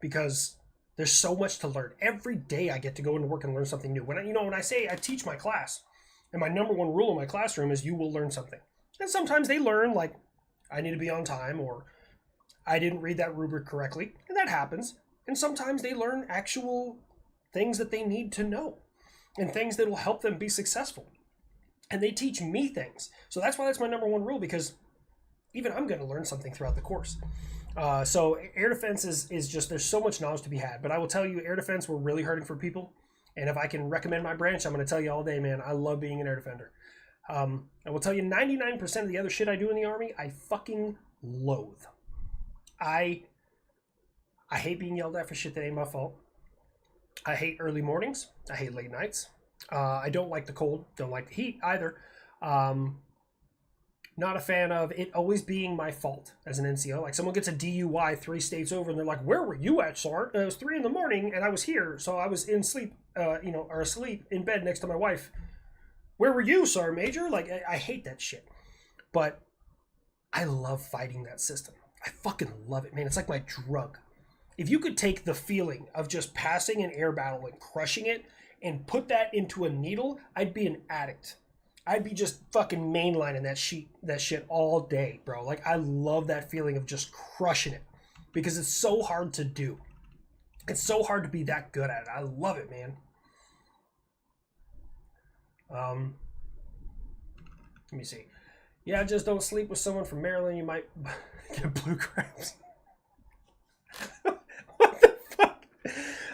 Because there's so much to learn. Every day I get to go into work and learn something new. When I say I teach my class, and my number one rule in my classroom is you will learn something. And sometimes they learn, like, I need to be on time, or I didn't read that rubric correctly. And that happens. And sometimes they learn actual things that they need to know. And things that will help them be successful. And they teach me things. So that's why that's my number one rule, because even I'm going to learn something throughout the course. So air defense is just, there's so much knowledge to be had. But I will tell you, air defense, we're really hurting for people. And if I can recommend my branch, I'm going to tell you all day, man, I love being an air defender. I will tell you 99% of the other shit I do in the Army, I fucking loathe. I hate being yelled at for shit that ain't my fault. I hate early mornings. I hate late nights. I don't like the cold. Don't like the heat either. Not a fan of it always being my fault as an NCO. Like, someone gets a DUI 3 states over and they're like, where were you at, Sergeant? It was 3 a.m. and I was here. So I was asleep in bed next to my wife. Where were you, Sergeant Major? Like, I hate that shit. But I love fighting that system. I fucking love it, man. It's like my drug. If you could take the feeling of just passing an air battle and crushing it and put that into a needle, I'd be an addict. I'd be just fucking mainlining that shit all day, bro. Like, I love that feeling of just crushing it because it's so hard to do. It's so hard to be that good at it. I love it, man. Let me see. Yeah, just don't sleep with someone from Maryland. You might get blue crabs. What the fuck?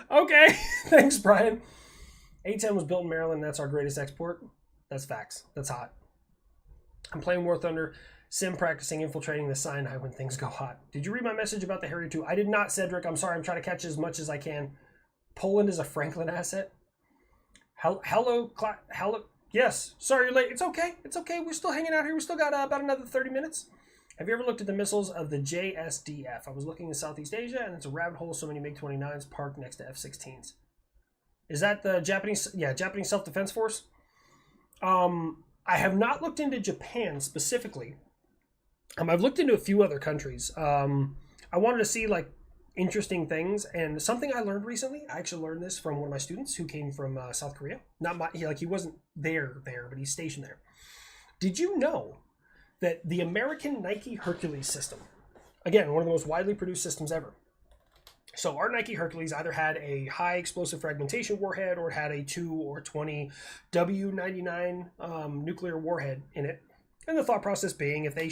Okay, thanks, Brian. A-10 was built in Maryland. That's our greatest export. That's facts. That's hot. I'm playing War Thunder, sim practicing infiltrating the Sinai when things go hot. Did you read my message about the Harrier 2? I did not, Cedric. I'm sorry. I'm trying to catch as much as I can. Poland is a Franklin asset. Hello. Yes. Sorry you're late. It's okay. It's okay. We're still hanging out here. We still got about another 30 minutes. Have you ever looked at the missiles of the JSDF? I was looking in Southeast Asia, and it's a rabbit hole. So many MiG-29s parked next to F-16s. Is that the Japanese? Yeah, Japanese Self-Defense Force. I have not looked into Japan specifically. I've looked into a few other countries. I wanted to see like interesting things, and something I learned recently. I actually learned this from one of my students who came from South Korea. He wasn't there, but he's stationed there. Did you know that the American Nike Hercules system, again, one of the most widely produced systems ever. So our Nike Hercules either had a high explosive fragmentation warhead or it had a 2 or 20 W99 nuclear warhead in it. And the thought process being, if they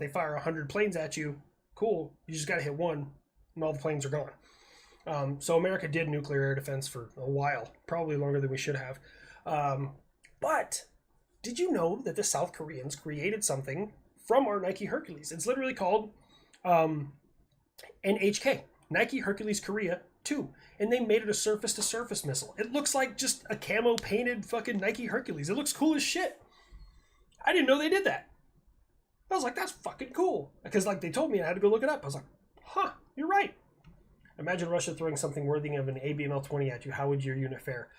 fire 100 planes at you, cool, you just got to hit one and all the planes are gone. So America did nuclear air defense for a while, probably longer than we should have. But did you know that the South Koreans created something from our Nike Hercules? It's literally called NHK. Nike Hercules Korea 2, and they made it a surface-to-surface missile. It looks like just a camo-painted fucking Nike Hercules. It looks cool as shit. I didn't know they did that. I was like, that's fucking cool. Because like they told me, I had to go look it up. I was like, huh, you're right. Imagine Russia throwing something worthy of an ABML-20 at you. How would your unit fare?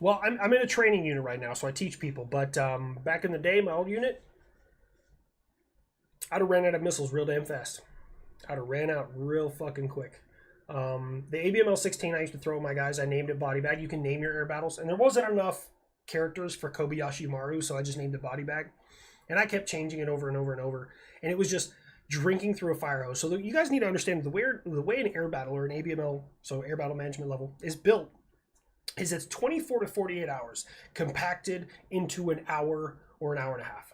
Well, I'm in a training unit right now, so I teach people. But back in the day, my old unit, I'd have ran out of missiles real damn fast. I'd have ran out real fucking quick. The ABML-16 I used to throw at my guys, I named it Body Bag. You can name your air battles. And there wasn't enough characters for Kobayashi Maru, so I just named it Body Bag. And I kept changing it over and over and over. And it was just drinking through a fire hose. So you guys need to understand the way an air battle or an ABML, so air battle management level, is built is it's 24 to 48 hours compacted into an hour or an hour and a half.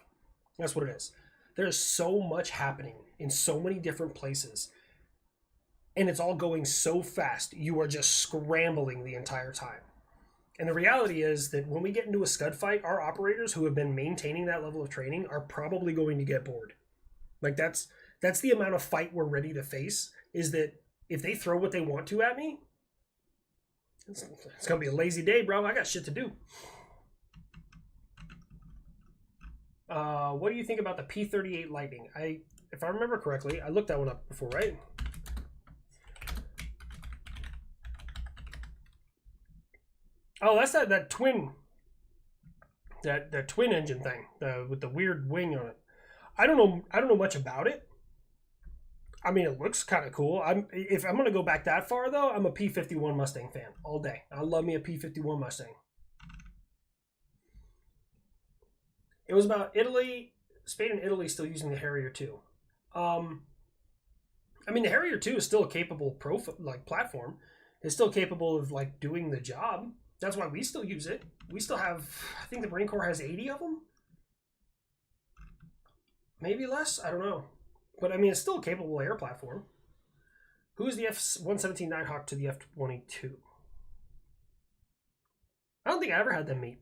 That's what it is. There's so much happening in so many different places, and it's all going so fast, you are just scrambling the entire time. And the reality is that when we get into a scud fight, our operators who have been maintaining that level of training are probably going to get bored. Like that's the amount of fight we're ready to face, is that if they throw what they want to at me, it's going to be a lazy day, bro. I got shit to do. What do you think about the P-38 Lightning? If I remember correctly, I looked that one up before, right? Oh, that's that twin, that twin engine thing, with the weird wing on it. I don't know much about it. I mean, it looks kind of cool. If I'm gonna go back that far though, I'm a P-51 Mustang fan all day. I love me a P-51 Mustang. It was about Italy, Spain and Italy still using the Harrier 2. I mean, the Harrier 2 is still a capable platform. It's still capable of like doing the job. That's why we still use it. We still have, I think the Marine Corps has 80 of them. Maybe less, I don't know. But I mean, it's still a capable air platform. Who is the F-117 Nighthawk to the F-22? I don't think I ever had them meet.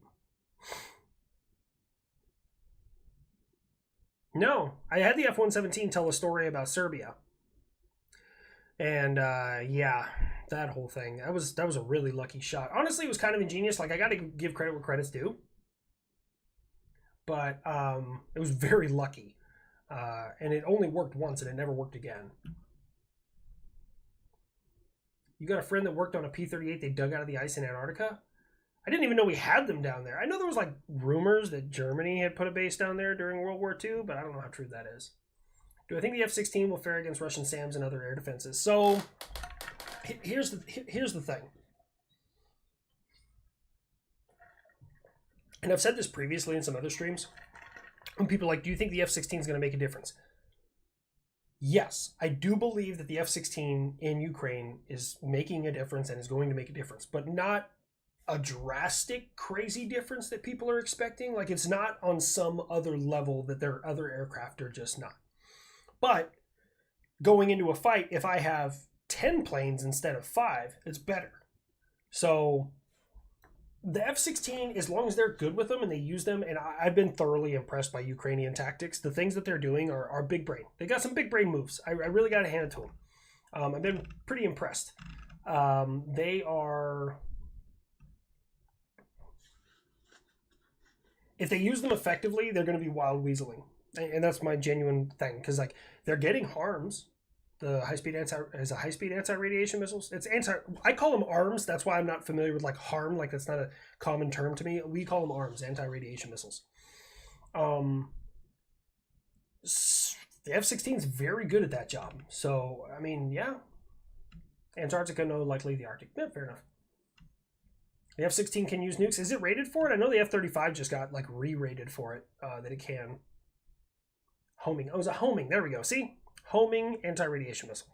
No, I had the F-117 tell a story about Serbia. And yeah, that whole thing. That was a really lucky shot. Honestly, it was kind of ingenious. Like, I got to give credit where credit's due. But it was very lucky. And it only worked once and it never worked again. You got a friend that worked on a P-38 they dug out of the ice in Antarctica? I didn't even know we had them down there. I know there was like rumors that Germany had put a base down there during World War II, but I don't know how true that is. Do I think the F-16 will fare against Russian SAMs and other air defenses? So here's the thing. And I've said this previously in some other streams. When people are like, do you think the F-16 is going to make a difference? Yes, I do believe that the F-16 in Ukraine is making a difference and is going to make a difference, but not a drastic, crazy difference that people are expecting. Like, it's not on some other level that their other aircraft are just not. But going into a fight, if I have 10 planes instead of 5, it's better. So the F-16, as long as they're good with them and they use them, and I've been thoroughly impressed by Ukrainian tactics. The things that they're doing are big brain. They got some big brain moves. I really got to hand it to them. I've been pretty impressed. They are... If they use them effectively, they're going to be wild weaseling. And that's my genuine thing. Because, like, they're getting harms. The high-speed anti-radiation missiles. I call them arms. That's why I'm not familiar with, like, harm. Like, that's not a common term to me. We call them arms, anti-radiation missiles. The F-16 is very good at that job. So, I mean, yeah. Antarctica, no, likely the Arctic. Yeah, fair enough. The F-16 can use nukes. Is it rated for it? I know the F-35 just got, like, re-rated for it, that it can. Homing. Oh, it was a homing. There we go. See? Homing anti-radiation missile.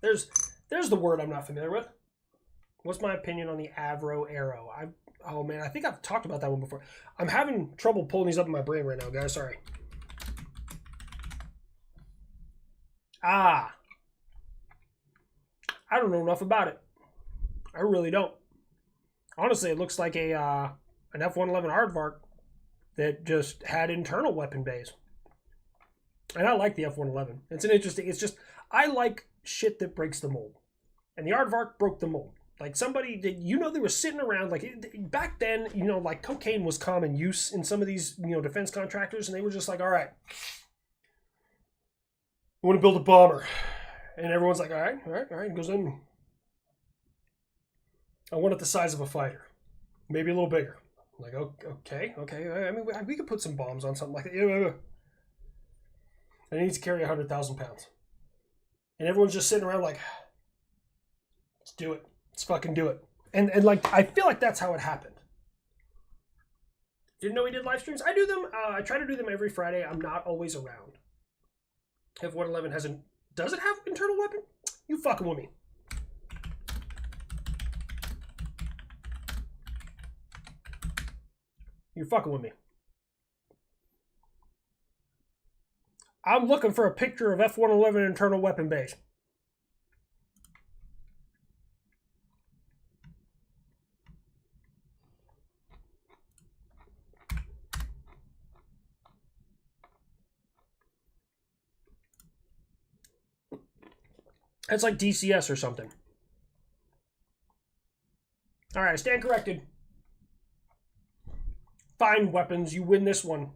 There's the word I'm not familiar with. What's my opinion on the Avro Arrow? Oh, man, I think I've talked about that one before. I'm having trouble pulling these up in my brain right now, guys. Sorry. I don't know enough about it. I really don't. Honestly, it looks like an F-111 aardvark that just had internal weapon bays. And I like the F-111. It's just, I like shit that breaks the mold. And the aardvark broke the mold. Like, somebody did, they were sitting around, like, back then, like, cocaine was common use in some of these, defense contractors, and they were just like, all right, I want to build a bomber. And everyone's like, all right, and goes in. I want it the size of a fighter, maybe a little bigger. I'm like, okay. I mean, we could put some bombs on something like that. And it needs to carry 100,000 pounds. And everyone's just sitting around like, let's do it. Let's fucking do it. And like, I feel like that's how it happened. Didn't know we did live streams. I do them. I try to do them every Friday. I'm not always around. F-111 does it have internal weapon? You fucking with me. You're fucking with me. I'm looking for a picture of F-111 internal weapon base. That's like DCS or something. All right, I stand corrected. Fine, weapons. You win this one.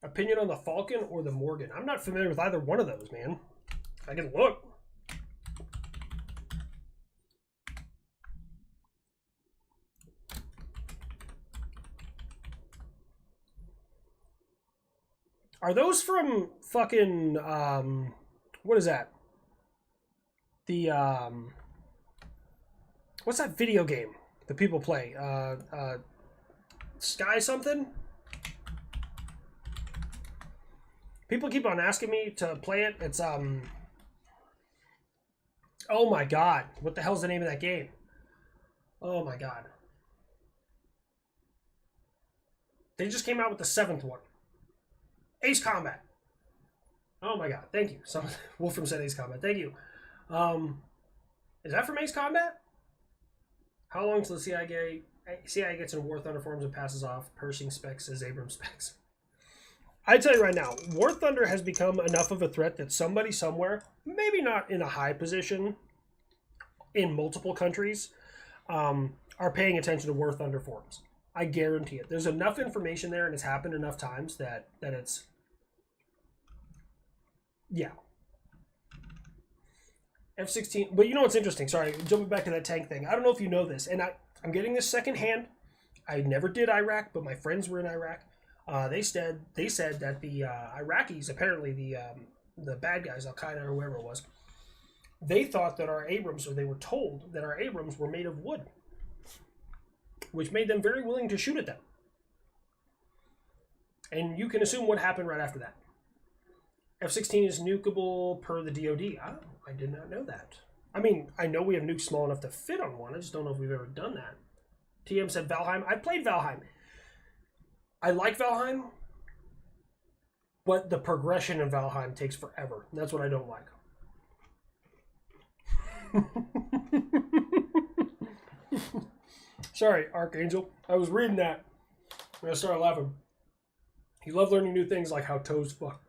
Opinion on the Falcon or the Morgan? I'm not familiar with either one of those, man. I can look. Are those from fucking what is that? The what's that video game that people play? Sky something? People keep on asking me to play it. It's oh my god. What the hell's the name of that game? Oh my god. They just came out with the 7th one. Ace Combat. Oh my god, thank you. So Wolfram said Ace Combat. Thank you. Is that from Ace Combat? How long till the CIA gets in War Thunder forms and passes off Pershing specs as Abrams specs? I tell you right now, War Thunder has become enough of a threat that somebody somewhere, maybe not in a high position in multiple countries, are paying attention to War Thunder forms. I guarantee it. There's enough information there, and it's happened enough times that it's, yeah. F-16, but you know what's interesting? Sorry, jumping back to that tank thing. I don't know if you know this, and I'm getting this secondhand. I never did Iraq, but my friends were in Iraq. They said that the Iraqis, apparently the bad guys, Al Qaeda or whoever it was, they thought that our Abrams, or they were told that our Abrams were made of wood, which made them very willing to shoot at them. And you can assume what happened right after that. F-16 is nukeable per the DoD. I did not know that. I mean, I know we have nukes small enough to fit on one. I just don't know if we've ever done that. TM said Valheim. I played Valheim. I like Valheim, but the progression in Valheim takes forever. That's what I don't like. Sorry, Archangel. I was reading that and I started laughing. You love learning new things like how toes fuck.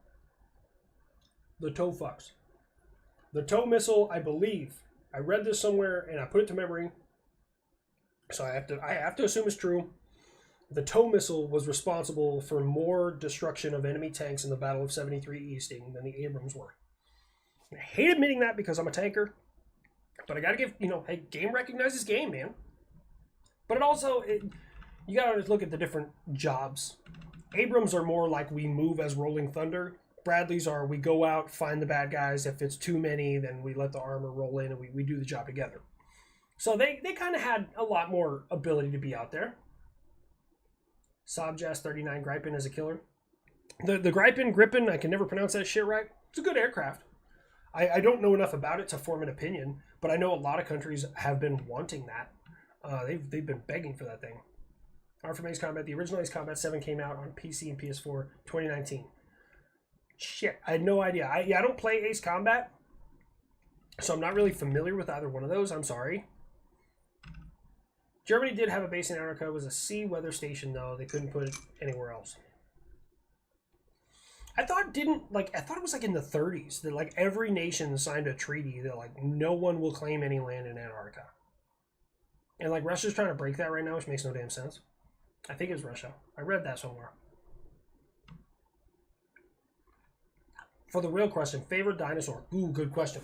The toe fucks. The toe missile, I believe, I read this somewhere and I put it to memory, so I have to assume it's true. The toe missile was responsible for more destruction of enemy tanks in the Battle of 73 Easting than the Abrams were. I hate admitting that because I'm a tanker, but I gotta give, hey, game recognizes game, man. But it also, you gotta look at the different jobs. Abrams are more like we move as Rolling Thunder. Bradley's are we go out, find the bad guys. If it's too many, then we let the armor roll in and we do the job together. So they kind of had a lot more ability to be out there. Sobjas 39 Gripen is a killer. The Gripen, I can never pronounce that shit right. It's a good aircraft. I don't know enough about it to form an opinion, but I know a lot of countries have been wanting that. They've been begging for that thing. Art from Ace Combat. The original Ace Combat 7 came out on PC and PS4 2019. Shit, I had no idea. I don't play Ace Combat, so I'm not really familiar with either one of those. I'm sorry. Germany did have a base in Antarctica. It was a sea weather station, though. They couldn't put it anywhere else. I thought it was like in the 30s that like every nation signed a treaty that like no one will claim any land in Antarctica. And like Russia's trying to break that right now, which makes no damn sense. I think it was Russia. I read that somewhere. For the real question, favorite dinosaur? Ooh, good question.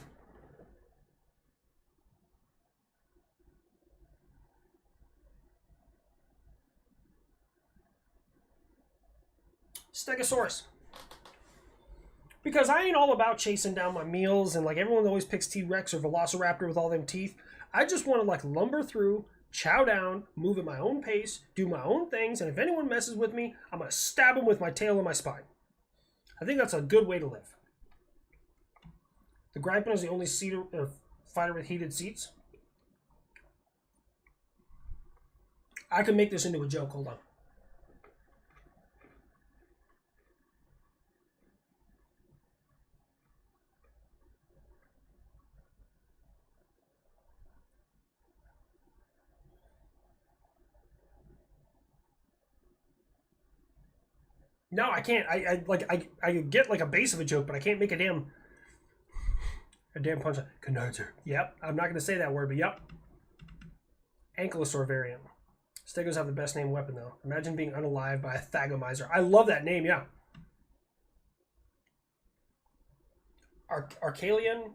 Stegosaurus. Because I ain't all about chasing down my meals and like everyone always picks T-Rex or Velociraptor with all them teeth. I just want to like lumber through, chow down, move at my own pace, do my own things, and if anyone messes with me, I'm going to stab them with my tail and my spine. I think that's a good way to live. The Gripen is the only fighter with heated seats. I can make this into a joke. Hold on. No, I can't. I get like a base of a joke, but I can't make a damn. A damn punch. Canarzer. Yep. I'm not going to say that word, but yep. Ankylosaur variant. Stegos have the best named weapon, though. Imagine being unalived by a Thagomizer. I love that name, yeah. Archilian,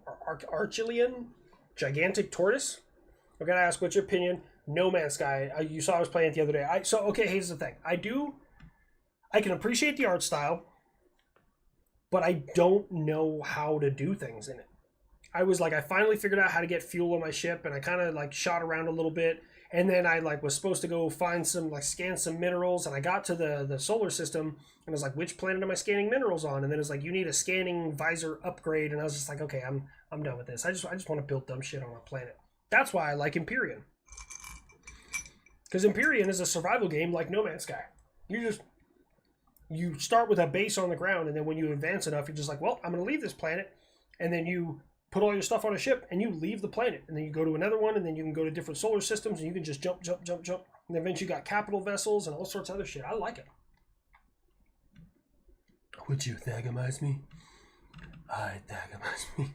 gigantic tortoise. I gotta ask, what's your opinion? No Man's Sky. You saw I was playing it the other day. Okay, here's the thing. I can appreciate the art style, but I don't know how to do things in it. I finally figured out how to get fuel on my ship, and I kind of shot around a little bit, and then I was supposed to go find some scan some minerals, and I got to the solar system, and I was like, which planet am I scanning minerals on? And then it's you need a scanning visor upgrade, and I was just like, okay, I'm done with this. I just want to build dumb shit on a planet. That's why I like Empyrean, because Empyrean is a survival game like No Man's Sky. You start with a base on the ground, and then when you advance enough, you're just well, I'm going to leave this planet, and then you put all your stuff on a ship, and you leave the planet, and then you go to another one, and then you can go to different solar systems, and you can just jump, and eventually you got capital vessels and all sorts of other shit. I like it. Would you Thagomize me? I Thagomize me.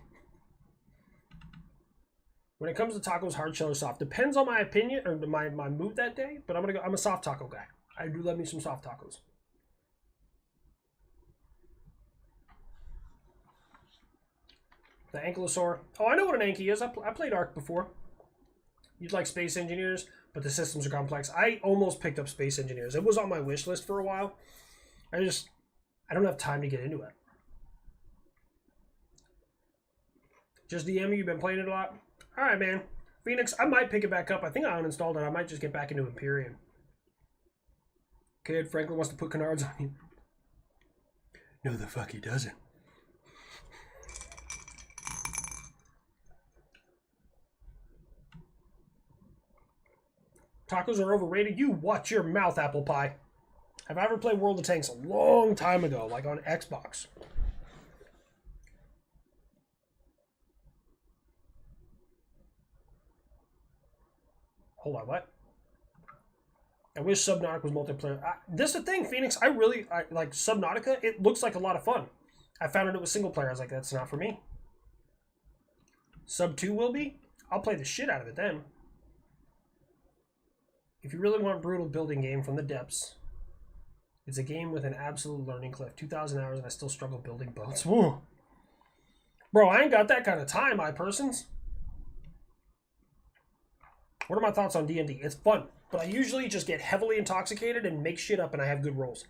When it comes to tacos, hard shell or soft, depends on my opinion or my mood that day, but I'm a soft taco guy. I do love me some soft tacos. The Ankylosaur. Oh, I know what an Anky is. I played Ark before. You'd like Space Engineers, but the systems are complex. I almost picked up Space Engineers. It was on my wish list for a while. I don't have time to get into it. Just DM, you've been playing it a lot? Alright, man. Phoenix, I might pick it back up. I think I uninstalled it. I might just get back into Empyrean. Kid, Franklin wants to put canards on you. No, the fuck he doesn't. Tacos are overrated. You watch your mouth, apple pie. Have I ever played World of Tanks? A long time ago, on Xbox. Hold on, what? I wish Subnautica was multiplayer. This is the thing, Phoenix. I like Subnautica. It looks like a lot of fun. I found it was single player. I was like, that's not for me. Sub 2 will be. I'll play the shit out of it then. If you really want a brutal building game from the depths, it's a game with an absolute learning cliff. 2,000 hours and I still struggle building boats. Woo. Bro, I ain't got that kind of time, persons. What are my thoughts on D&D? It's fun, but I usually just get heavily intoxicated and make shit up and I have good rolls.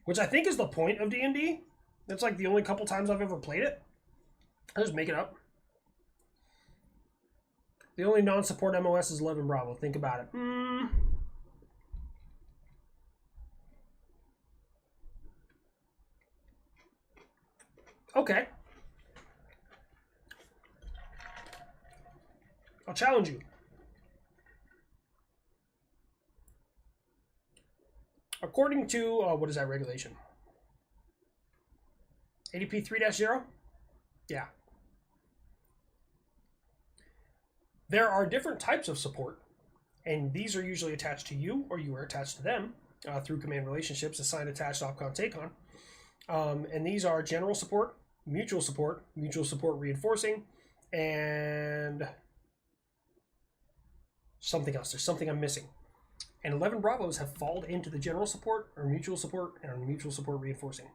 Which I think is the point of D&D. That's the only couple times I've ever played it. I just make it up. The only non-support MOS is 11 Bravo. Think about it. Okay. I'll challenge you. According to, what is that regulation? ADP 3-0? Yeah. There are different types of support, and these are usually attached to you, or you are attached to them through command relationships, assign, attached, opcon, takeon. And these are general support reinforcing, and something else. There's something I'm missing. And 11 Bravos have fallen into the general support, or mutual support, and mutual support reinforcing.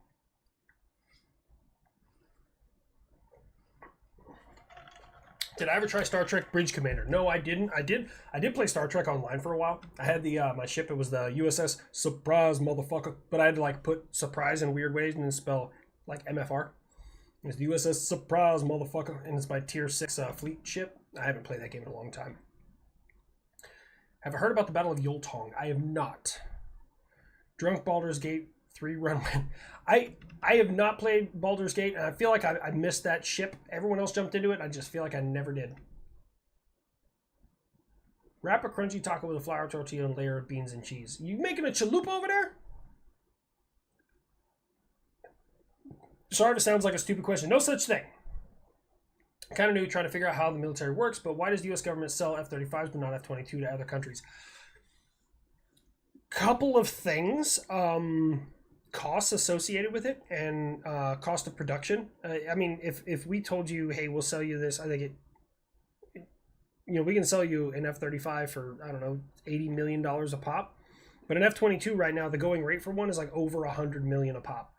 Did I ever try Star Trek Bridge Commander? No, I didn't. I did play Star Trek Online for a while. I had the my ship. It was the USS Surprise, motherfucker. But I had to put surprise in weird ways and then spell MFR. It's the USS Surprise, motherfucker, and it's my tier 6 fleet ship. I haven't played that game in a long time. Have I heard about the Battle of Yultong? I have not. Drunk Baldur's Gate 3 run win. I have not played Baldur's Gate, and I feel like I missed that ship. Everyone else jumped into it, and I just feel like I never did. Wrap a crunchy taco with a flour tortilla and layer of beans and cheese. You making a chalupa over there? Sorry if it sounds like a stupid question. No such thing. Kind of new, trying to figure out how the military works, but why does the U.S. government sell F-35s but not F-22 to other countries? Couple of things. costs associated with it and cost of production. I mean, if we told you, hey, we'll sell you this, I think we can sell you an F-35 for, I don't know, $80 million a pop. But an F-22 right now, the going rate for one is like over $100 million a pop.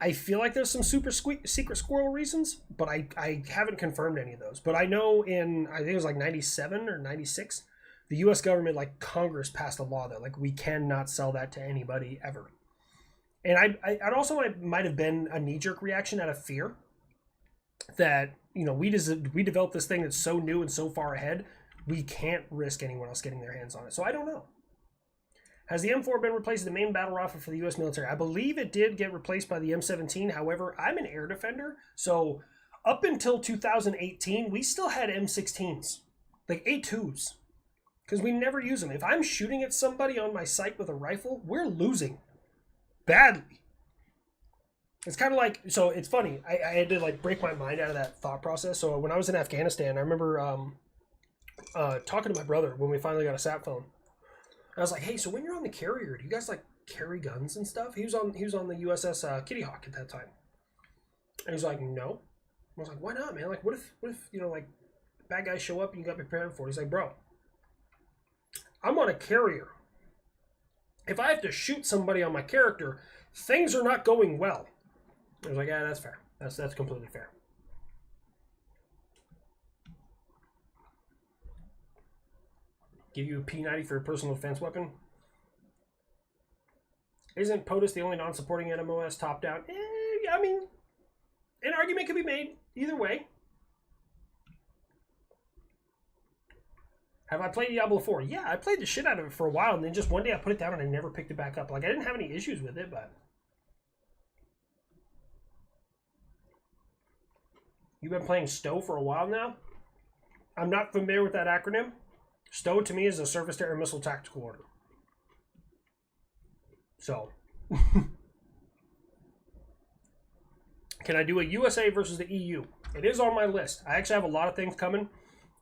I feel like there's some super secret squirrel reasons, but I haven't confirmed any of those. But I know I think it was like 97 or 96, the U.S. government, like Congress, passed a law that like we cannot sell that to anybody ever. And I'd also might have been a knee-jerk reaction out of fear that, we developed this thing that's so new and so far ahead, we can't risk anyone else getting their hands on it. So I don't know. Has the M4 been replaced as the main battle rifle for the U.S. military? I believe it did get replaced by the M17. However, I'm an air defender, so up until 2018, we still had M16s, like A2s, because we never use them. If I'm shooting at somebody on my sight with a rifle, we're losing badly. It's kind of like, so it's funny. I had to like break my mind out of that thought process. So when I was in Afghanistan, I remember talking to my brother when we finally got a sat phone. I was like, hey, so when you're on the carrier, do you guys like carry guns and stuff? He was on the USS Kitty Hawk at that time. And he was like, no. I was like, why not, man? Like, what if like bad guys show up and you got to be prepared for it? He's like, bro, I'm on a carrier. If I have to shoot somebody on my character, things are not going well. I was like, yeah, that's fair. That's completely fair. Give you a P90 for a personal defense weapon? Isn't POTUS the only non-supporting NMOS top-down? I mean, an argument could be made either way. Have I played Diablo 4? Yeah, I played the shit out of it for a while, and then just one day I put it down and I never picked it back up. Like, I didn't have any issues with it, but... You've been playing STO for a while now? I'm not familiar with that acronym. STO to me is a Surface to Air Missile Tactical Order. So. Can I do a USA versus the EU? It is on my list. I actually have a lot of things coming.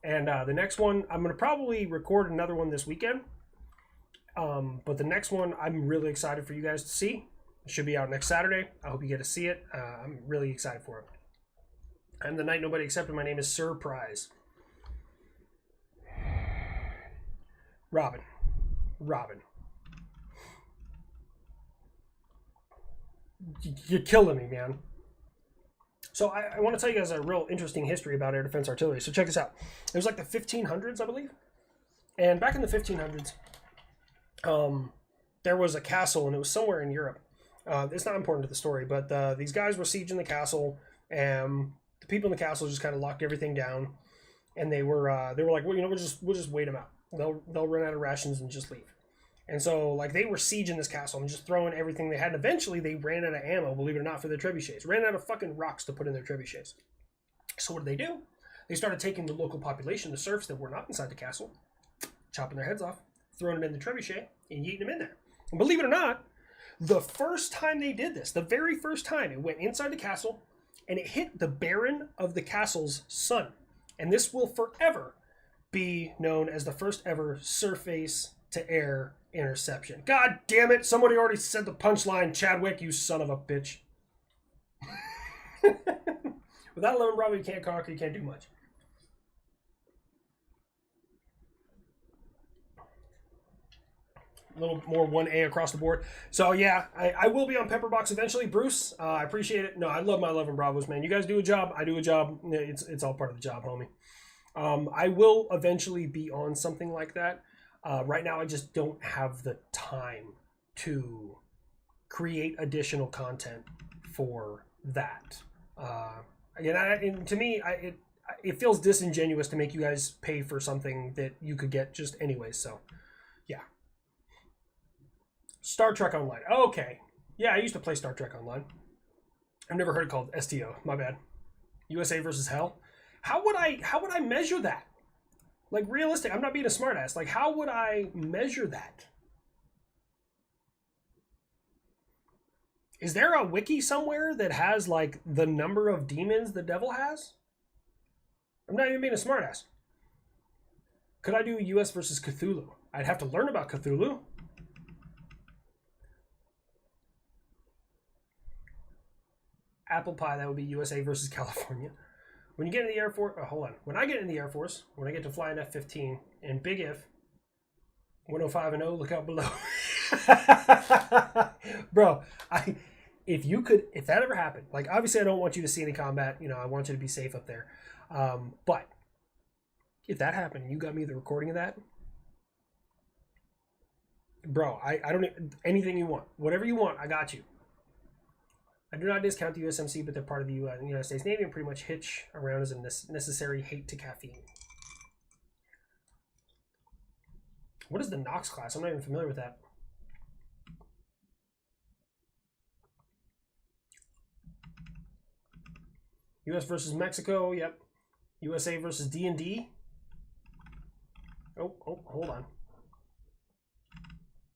And the next one, I'm going to probably record another one this weekend. But the next one, I'm really excited for you guys to see. It should be out next Saturday. I hope you get to see it. I'm really excited for it. I'm the night nobody accepted. My name is Surprise. Robin. You're killing me, man. So I want to tell you guys a real interesting history about air defense artillery. So check this out. It was like the 1500s, I believe. And back in the 1500s, there was a castle, and it was somewhere in Europe. It's not important to the story, but these guys were sieging the castle, and the people in the castle just kind of locked everything down. And they were like, well, we'll just wait them out. They'll run out of rations and just leave. And so, like, they were sieging this castle and just throwing everything they had. And eventually, they ran out of ammo, believe it or not, for their trebuchets. Ran out of fucking rocks to put in their trebuchets. So what did they do? They started taking the local population, the serfs that were not inside the castle, chopping their heads off, throwing them in the trebuchet, and yeeting them in there. And believe it or not, the first time they did this, the very first time, it went inside the castle, and it hit the Baron of the castle's son. And this will forever be known as the first ever surface to air interception. God damn it, somebody already said the punchline, Chadwick, you son of a bitch. Without 11 Bravo, you can't conquer, you can't do much. A little more 1A across the board. So yeah, I will be on Pepperbox eventually. Bruce, I appreciate it. No, I love my 11 Bravos, man. You guys do a job, I do a job. It's all part of the job, homie. I will eventually be on something like that. Right now, I just don't have the time to create additional content for that. Again, to me, it feels disingenuous to make you guys pay for something that you could get just anyways. So, yeah. Star Trek Online. Okay. Yeah, I used to play Star Trek Online. I've never heard it called STO. My bad. USA versus Hell. How would I measure that? Like, realistic. I'm not being a smartass. Like, how would I measure that? Is there a wiki somewhere that has, like, the number of demons the devil has? I'm not even being a smartass. Could I do US versus Cthulhu? I'd have to learn about Cthulhu. apple pie, that would be USA versus California. When you get in the Air Force, hold on. When I get in the Air Force, when I get to fly an F-15, and big if, 105 and 0, look out below. Bro, if that ever happened, like obviously I don't want you to see any combat, I want you to be safe up there. But if that happened and you got me the recording of that, bro, I don't, anything you want, whatever you want, I got you. I do not discount the USMC, but they're part of the United States Navy and pretty much hitch around as a necessary hate to caffeine. What is the Knox class? I'm not even familiar with that. US versus Mexico, yep. USA versus D&D. Oh, hold on.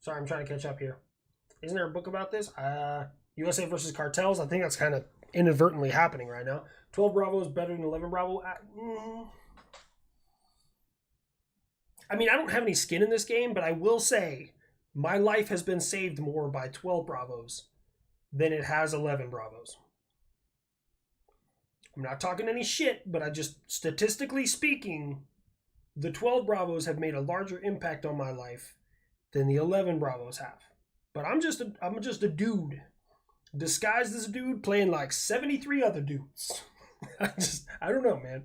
Sorry, I'm trying to catch up here. Isn't there a book about this? USA versus cartels. I think that's kind of inadvertently happening right now. 12 Bravo is better than 11 Bravo. I mean, I don't have any skin in this game, but I will say my life has been saved more by 12 Bravos than it has 11 Bravos. I'm not talking any shit, but I just, statistically speaking, the 12 Bravos have made a larger impact on my life than the 11 Bravos have. But I'm just a dude disguised as a dude playing like 73 other dudes. I don't know, man.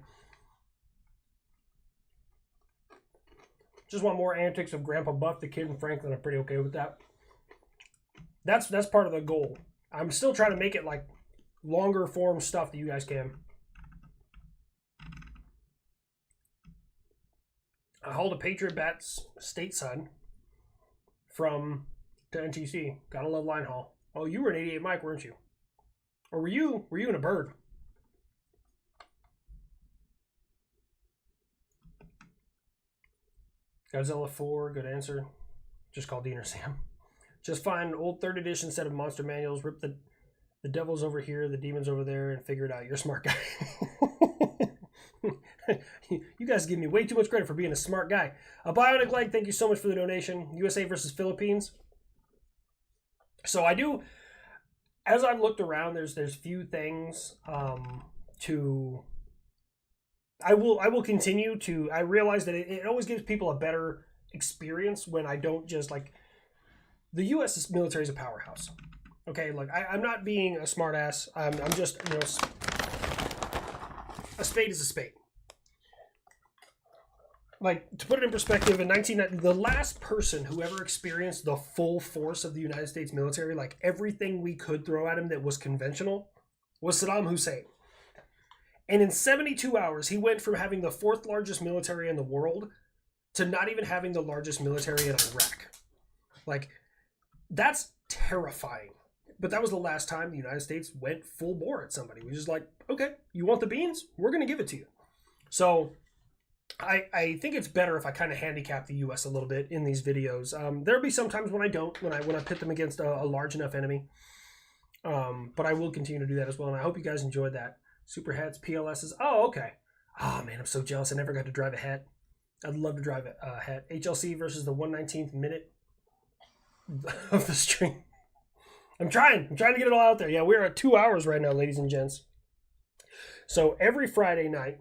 Just want more antics of Grandpa Buff, the Kid, and Franklin. I'm pretty okay with that. That's part of the goal. I'm still trying to make it like longer form stuff that you guys can. I hold a Patriot Bats state son from to NTC. Gotta love Line Hall. Oh, you were an 88 Mike, weren't you? Or were you in a bird? Godzilla 4, good answer. Just call Dean or Sam. Just find an old 3rd edition set of monster manuals, rip the devil's over here, the demon's over there, and figure it out. You're a smart guy. You guys give me way too much credit for being a smart guy. A Bionic Leg, thank you so much for the donation. USA versus Philippines. So I do, as I've looked around, there's few things to... I will continue to... I realize that it always gives people a better experience when I don't just like... The U.S. military is a powerhouse. Okay, like I'm not being a smart ass. I'm just, a spade is a spade. Like, to put it in perspective, in 1990, the last person who ever experienced the full force of the United States military, like everything we could throw at him that was conventional, was Saddam Hussein. And in 72 hours, he went from having the 4th largest military in the world to not even having the largest military in Iraq. Like, that's terrifying. But that was the last time the United States went full bore at somebody. We just like, okay, you want the beans? We're going to give it to you. So I think it's better if I kind of handicap the U.S. a little bit in these videos. There'll be some times when I don't, when I pit them against a large enough enemy. But I will continue to do that as well. And I hope you guys enjoyed that. Super hats, PLSs. Oh, okay. Oh, man, I'm so jealous. I never got to drive a het. I'd love to drive a het. HLC versus the 119th minute of the stream. I'm trying to get it all out there. Yeah, we're at 2 hours right now, ladies and gents. So every Friday night,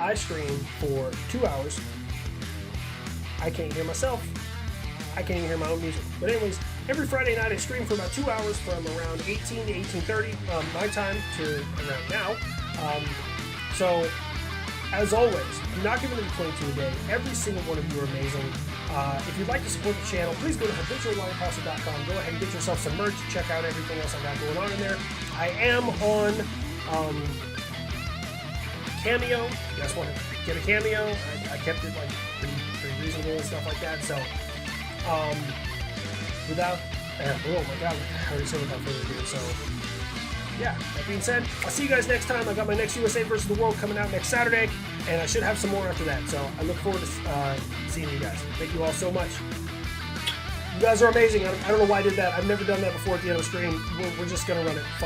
I stream for 2 hours. I can't hear myself. I can't even hear my own music. But anyways, every Friday night I stream for about 2 hours from around 18 to 18:30 my time to around now. So, as always, do not give it to 22 a day. Every single one of you are amazing. If you'd like to support the channel, please go to habituallongpasser.com. Go ahead and get yourself some merch. Check out everything else I got going on in there. I am on Cameo. You guys want to get a Cameo? I kept it like pretty reasonable and stuff like that. So, without, oh my god, I already said without further ado. So, yeah, that being said, I'll see you guys next time. I got my next USA versus the World coming out next Saturday, and I should have some more after that. So I look forward to seeing you guys. Thank you all so much. You guys are amazing. I don't know why I did that. I've never done that before at the end of the stream. We're just going to run it. Fuck